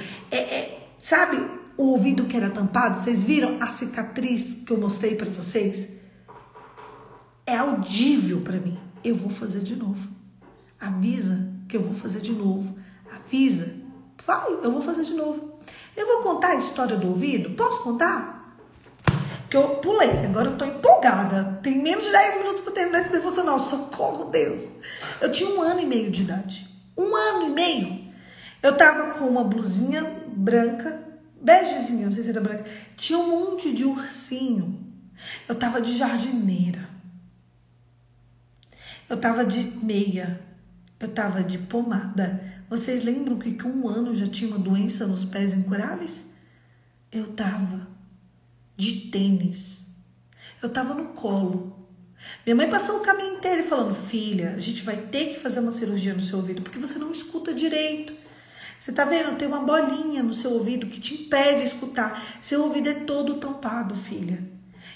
Sabe o ouvido que era tampado? Vocês viram a cicatriz que eu mostrei para vocês? É audível para mim. Eu vou fazer de novo. Avisa que eu vou fazer de novo. Avisa. Vai, eu vou fazer de novo. Eu vou contar a história do ouvido? Posso contar? Que eu pulei. Agora eu tô empolgada. Tem menos de 10 minutos para terminar esse devocional. Socorro, Deus. Eu tinha 1 ano e meio de idade. 1 ano e meio. Eu tava com uma blusinha branca, begezinha, não sei se era branca. Tinha um monte de ursinho. Eu tava de jardineira. Eu tava de meia, eu tava de pomada. Vocês lembram que com 1 ano eu já tinha uma doença nos pés incuráveis? Eu tava de tênis. Eu tava no colo. Minha mãe passou o caminho inteiro falando: filha, a gente vai ter que fazer uma cirurgia no seu ouvido, porque você não escuta direito. Você tá vendo? Tem uma bolinha no seu ouvido que te impede de escutar. Seu ouvido é todo tampado, filha.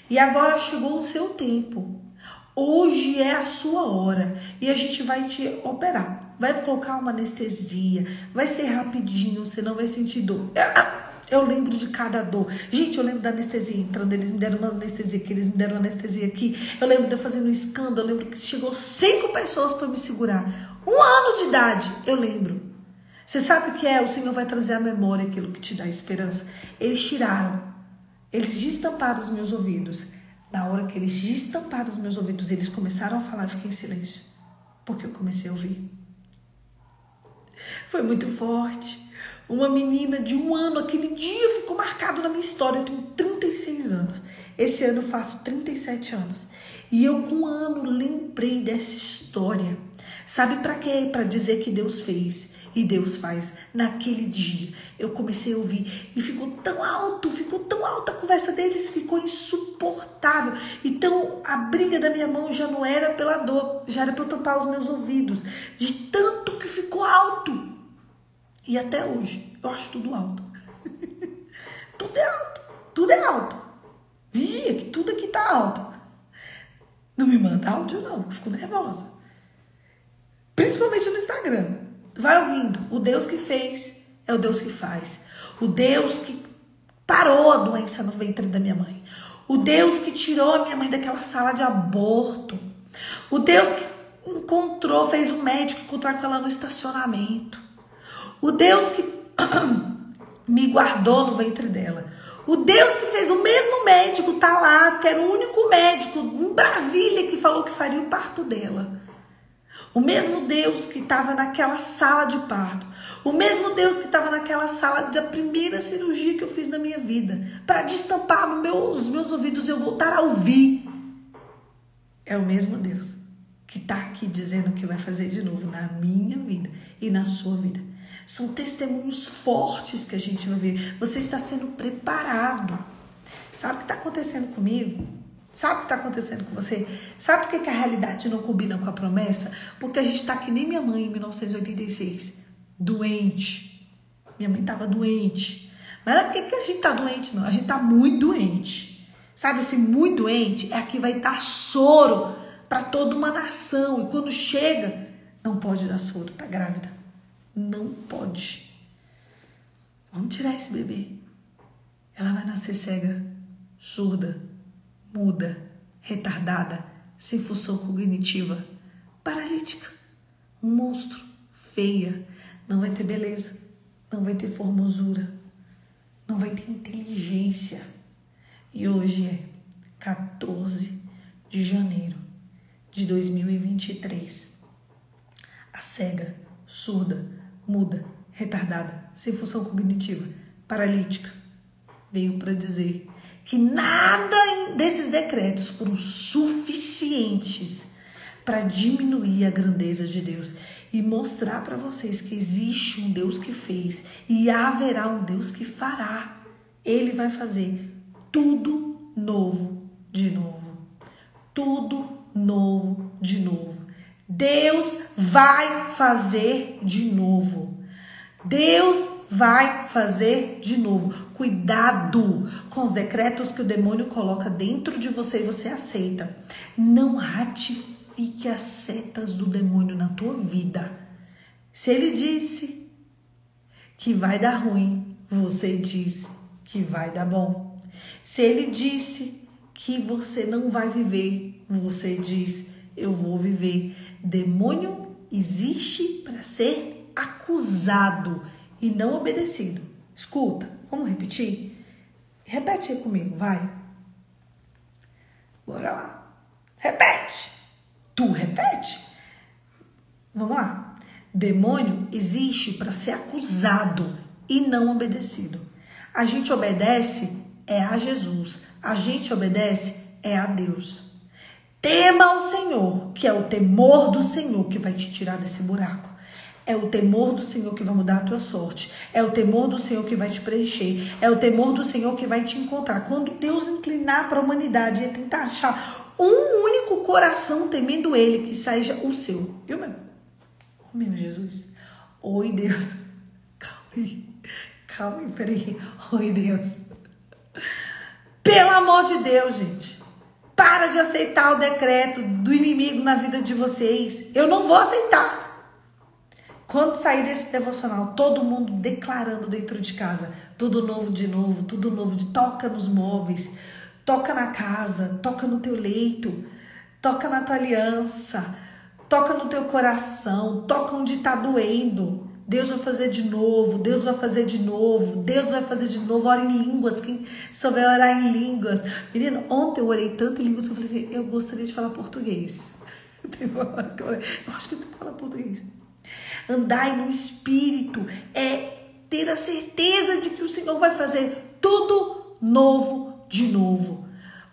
E agora chegou o seu tempo. Hoje é a sua hora e a gente vai te operar. Vai colocar uma anestesia, vai ser rapidinho, você não vai sentir dor. Eu lembro de cada dor. Gente, eu lembro da anestesia entrando, eles me deram uma anestesia aqui, eles me deram uma anestesia aqui. Eu lembro de eu fazendo um escândalo, eu lembro que chegou 5 pessoas para me segurar. 1 ano de idade, eu lembro. Você sabe o que é? O Senhor vai trazer à memória aquilo que te dá esperança. Eles tiraram, eles destamparam os meus ouvidos. Na hora que eles destamparam os meus ouvidos, eles começaram a falar, eu fiquei em silêncio, porque eu comecei a ouvir. Foi muito forte. Uma menina de 1 ano, aquele dia ficou marcado na minha história. Eu tenho 36 anos. Esse ano eu faço 37 anos. E eu com 1 ano lembrei dessa história. Sabe para quê? Para dizer que Deus fez e Deus faz. Naquele dia eu comecei a ouvir e ficou tão alta a conversa deles, ficou insuportável. Então a briga da minha mão já não era pela dor, já era para eu tampar os meus ouvidos, de tanto que ficou alto. E até hoje eu acho tudo alto. Tudo é alto, tudo é alto. Vigia que tudo aqui tá alto. Não me manda áudio não, eu fico nervosa. Principalmente no Instagram. Vai ouvindo. O Deus que fez é o Deus que faz. O Deus que parou a doença no ventre da minha mãe. O Deus que tirou a minha mãe daquela sala de aborto. O Deus que encontrou, fez um médico encontrar com ela no estacionamento. O Deus que me guardou no ventre dela. O Deus que fez, o mesmo médico tá lá, que era o único médico em Brasília que falou que faria o parto dela. O mesmo Deus que estava naquela sala de parto. O mesmo Deus que estava naquela sala da primeira cirurgia que eu fiz na minha vida. Para destampar os meus ouvidos e eu voltar a ouvir. É o mesmo Deus que está aqui dizendo que vai fazer de novo na minha vida e na sua vida. São testemunhos fortes que a gente vai ver. Você está sendo preparado. Sabe o que está acontecendo comigo? Sabe o que está acontecendo com você? Sabe por que a realidade não combina com a promessa? Porque a gente está que nem minha mãe em 1986. Doente. Minha mãe estava doente. Mas não é porque a gente está doente, não. A gente está muito doente. Sabe, esse muito doente é aqui vai dar soro para toda uma nação. E quando chega, não pode dar soro. Está grávida. Não pode. Vamos tirar esse bebê. Ela vai nascer cega, surda, muda, retardada, sem função cognitiva, paralítica, um monstro, feia, não vai ter beleza, não vai ter formosura, não vai ter inteligência. E hoje é 14 de janeiro de 2023. A cega, surda, muda, retardada, sem função cognitiva, paralítica, veio para dizer que nada desses decretos foram suficientes para diminuir a grandeza de Deus e mostrar para vocês que existe um Deus que fez e haverá um Deus que fará. Ele vai fazer tudo novo de novo. Tudo novo de novo. Deus vai fazer de novo. Deus vai fazer de novo. Cuidado com os decretos que o demônio coloca dentro de você e você aceita. Não ratifique as setas do demônio na tua vida. Se ele disse que vai dar ruim, você diz que vai dar bom. Se ele disse que você não vai viver, você diz, eu vou viver. Demônio existe para ser acusado e não obedecido. Escuta, vamos repetir? Repete aí comigo, vai. Bora lá. Repete. Tu repete. Vamos lá. Demônio existe para ser acusado e não obedecido. A gente obedece é a Jesus. A gente obedece é a Deus. Tema ao Senhor, que é o temor do Senhor que vai te tirar desse buraco. É o temor do Senhor que vai mudar a tua sorte. É o temor do Senhor que vai te preencher. É o temor do Senhor que vai te encontrar. Quando Deus inclinar para a humanidade e tentar achar um único coração temendo Ele, que seja o seu. Viu, meu? Oh, meu Jesus. Oi, Deus. Calma aí, peraí. Oi, Deus. Pelo amor de Deus, gente. Para de aceitar o decreto do inimigo na vida de vocês. Eu não vou aceitar. Quando sair desse devocional, todo mundo declarando dentro de casa, tudo novo de novo, tudo novo, toca nos móveis, toca na casa, toca no teu leito, toca na tua aliança, toca no teu coração, toca onde tá doendo. Deus vai fazer de novo, Deus vai fazer de novo, Deus vai fazer de novo. Ora em línguas, quem souber orar em línguas. Menina, ontem eu orei tanto em línguas que eu falei assim, eu gostaria de falar português. Eu acho que eu tenho que falar português. Andai no Espírito é ter a certeza de que o Senhor vai fazer tudo novo de novo.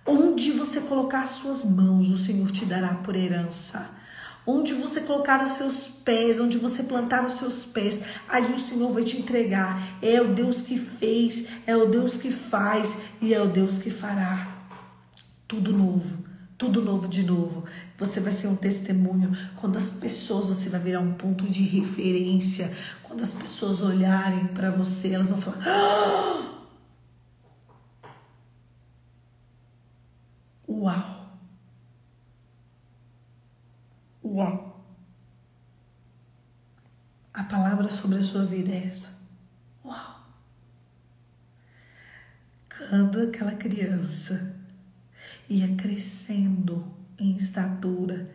Onde você colocar as suas mãos, o Senhor te dará por herança. Onde você colocar os seus pés, onde você plantar os seus pés, ali o Senhor vai te entregar. É o Deus que fez, é o Deus que faz e é o Deus que fará. Tudo novo de novo. Você vai ser um testemunho. Quando as pessoas, você vai virar um ponto de referência. Quando as pessoas olharem para você, elas vão falar: ah! Uau! Uau! A palavra sobre a sua vida é essa. Uau! Quando aquela criança ia crescendo em estatura,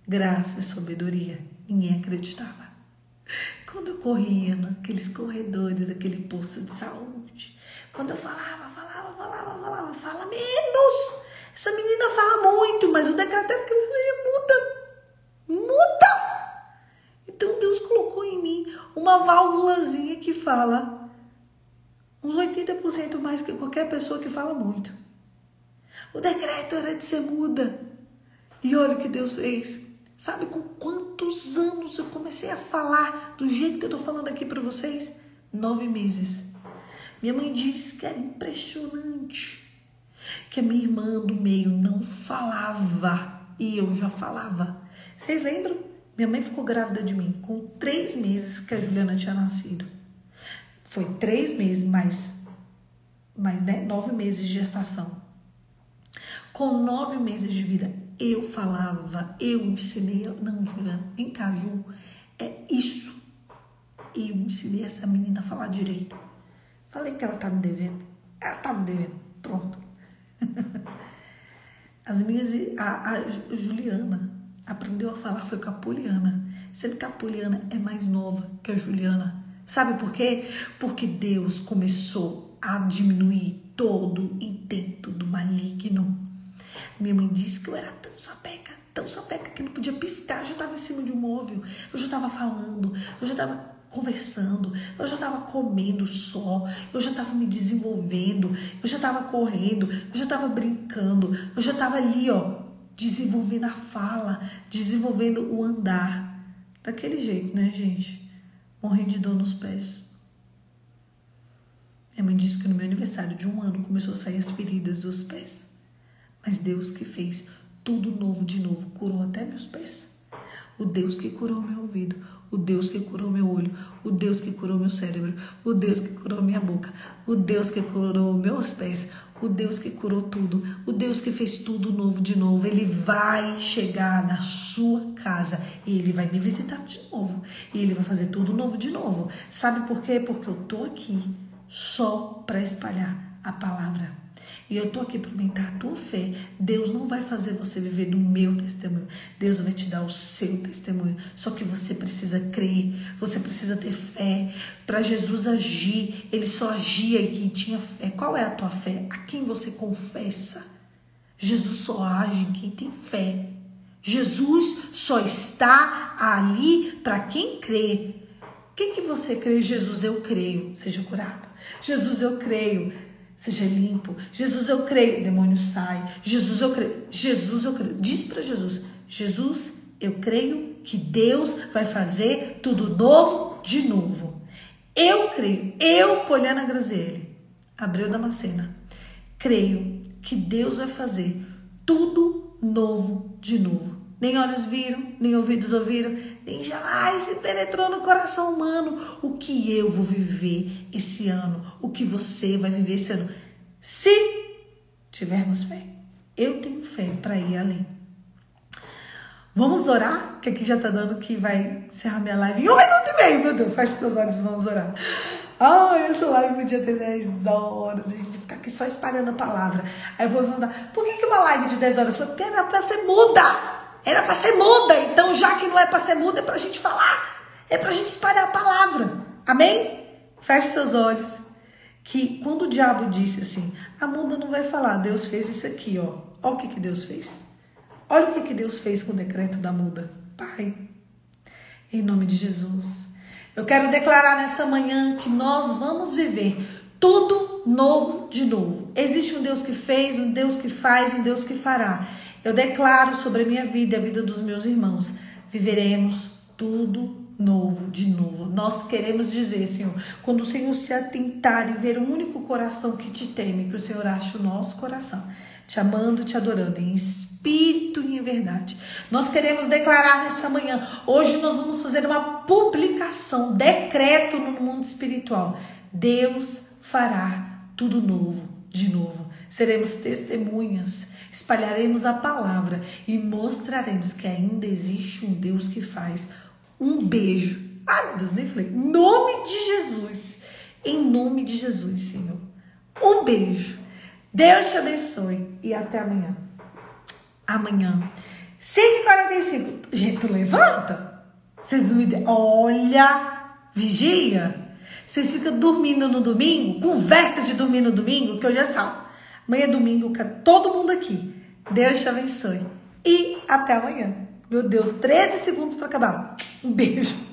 graça e sabedoria, ninguém acreditava. Quando eu corria naqueles corredores, aquele posto de saúde, quando eu falava, fala menos. Essa menina fala muito, mas o decreto era que muda. Então Deus colocou em mim uma válvulazinha que fala uns 80% mais que qualquer pessoa que fala muito. O decreto era de ser muda. E olha o que Deus fez. Sabe com quantos anos eu comecei a falar do jeito que eu tô falando aqui para vocês? 9 meses. Minha mãe disse que era impressionante. Que a minha irmã do meio não falava. E eu já falava. Vocês lembram? Minha mãe ficou grávida de mim com 3 meses que a Juliana tinha nascido. Foi 3 meses, mais 9 meses de gestação. Com 9 meses de vida, eu falava, eu ensinei. Não, Juliana, vem cá, Ju, é isso. Eu ensinei essa menina a falar direito. Falei que ela tá me devendo. Ela tá me devendo. Pronto. A Juliana aprendeu a falar, foi com a Poliana. Sendo que a Poliana é mais nova que a Juliana. Sabe por quê? Porque Deus começou a diminuir todo o intento do maligno. Minha mãe disse que eu era tão sapeca que não podia piscar. Eu já estava em cima de um móvel, eu já estava falando, eu já estava conversando, eu já estava comendo só, eu já estava me desenvolvendo, eu já estava correndo, eu já estava brincando, eu já estava ali, desenvolvendo a fala, desenvolvendo o andar. Daquele jeito, né, gente? Morrendo de dor nos pés. Minha mãe disse que no meu aniversário de 1 ano começou a sair as feridas dos pés. Mas Deus que fez tudo novo de novo, curou até meus pés. O Deus que curou meu ouvido, o Deus que curou meu olho, o Deus que curou meu cérebro, o Deus que curou minha boca, o Deus que curou meus pés, o Deus que curou tudo, o Deus que fez tudo novo de novo. Ele vai chegar na sua casa e ele vai me visitar de novo. E ele vai fazer tudo novo de novo. Sabe por quê? Porque eu tô aqui só para espalhar a palavra. E eu tô aqui para aumentar a tua fé. Deus não vai fazer você viver do meu testemunho. Deus vai te dar o seu testemunho. Só que você precisa crer. Você precisa ter fé. Para Jesus agir, ele só agia em quem tinha fé. Qual é a tua fé? A quem você confessa? Jesus só age em quem tem fé. Jesus só está ali para quem crê. O que você crê? Jesus, eu creio, seja curado. Jesus, eu creio, seja limpo. Jesus, eu creio, demônio sai. Jesus, eu creio. Jesus, eu creio. Diz para Jesus: Jesus, eu creio que Deus vai fazer tudo novo de novo. Eu creio. Eu, Poliana Graziele, Abreu Damascena, creio que Deus vai fazer tudo novo de novo. Nem olhos viram, nem ouvidos ouviram, nem jamais se penetrou no coração humano o que eu vou viver esse ano, o que você vai viver esse ano. Se tivermos fé. Eu tenho fé para ir além. Vamos orar? Que aqui já tá dando que vai encerrar minha live em 1 minuto e meio. Meu Deus, feche seus olhos e vamos orar. Essa live podia ter 10 horas. A gente ficar aqui só espalhando a palavra. Aí eu vou perguntar, por que uma live de 10 horas? Eu falei, porque era pra ser muda. Era para ser muda, então já que não é para ser muda, é para a gente falar, é para a gente espalhar a palavra, amém? Feche seus olhos, que quando o diabo disse assim, a muda não vai falar, Deus fez isso aqui, ó. Olha o que Deus fez, olha o que Deus fez com o decreto da muda. Pai, em nome de Jesus, eu quero declarar nessa manhã que nós vamos viver tudo novo de novo. Existe um Deus que fez, um Deus que faz, um Deus que fará. Eu declaro sobre a minha vida e a vida dos meus irmãos, viveremos tudo novo de novo. Nós queremos dizer, Senhor, quando o Senhor se atentar e ver um único coração que te teme, que o Senhor ache o nosso coração, te amando, te adorando em espírito e em verdade. Nós queremos declarar nessa manhã, hoje nós vamos fazer uma publicação, decreto no mundo espiritual. Deus fará tudo novo de novo. Seremos testemunhas, espalharemos a palavra e mostraremos que ainda existe um Deus que faz. Um beijo. Ai, meu Deus, nem falei. Em nome de Jesus. Em nome de Jesus, Senhor. Um beijo. Deus te abençoe e até amanhã. Amanhã, 5h45. Gente, tu levanta? Vocês não me dão. Olha, vigia. Vocês ficam dormindo no domingo, conversa de dormir no domingo, que hoje é sábado. Amanhã é domingo, com todo mundo aqui. Deus te abençoe. E até amanhã. Meu Deus, 13 segundos para acabar. Um beijo.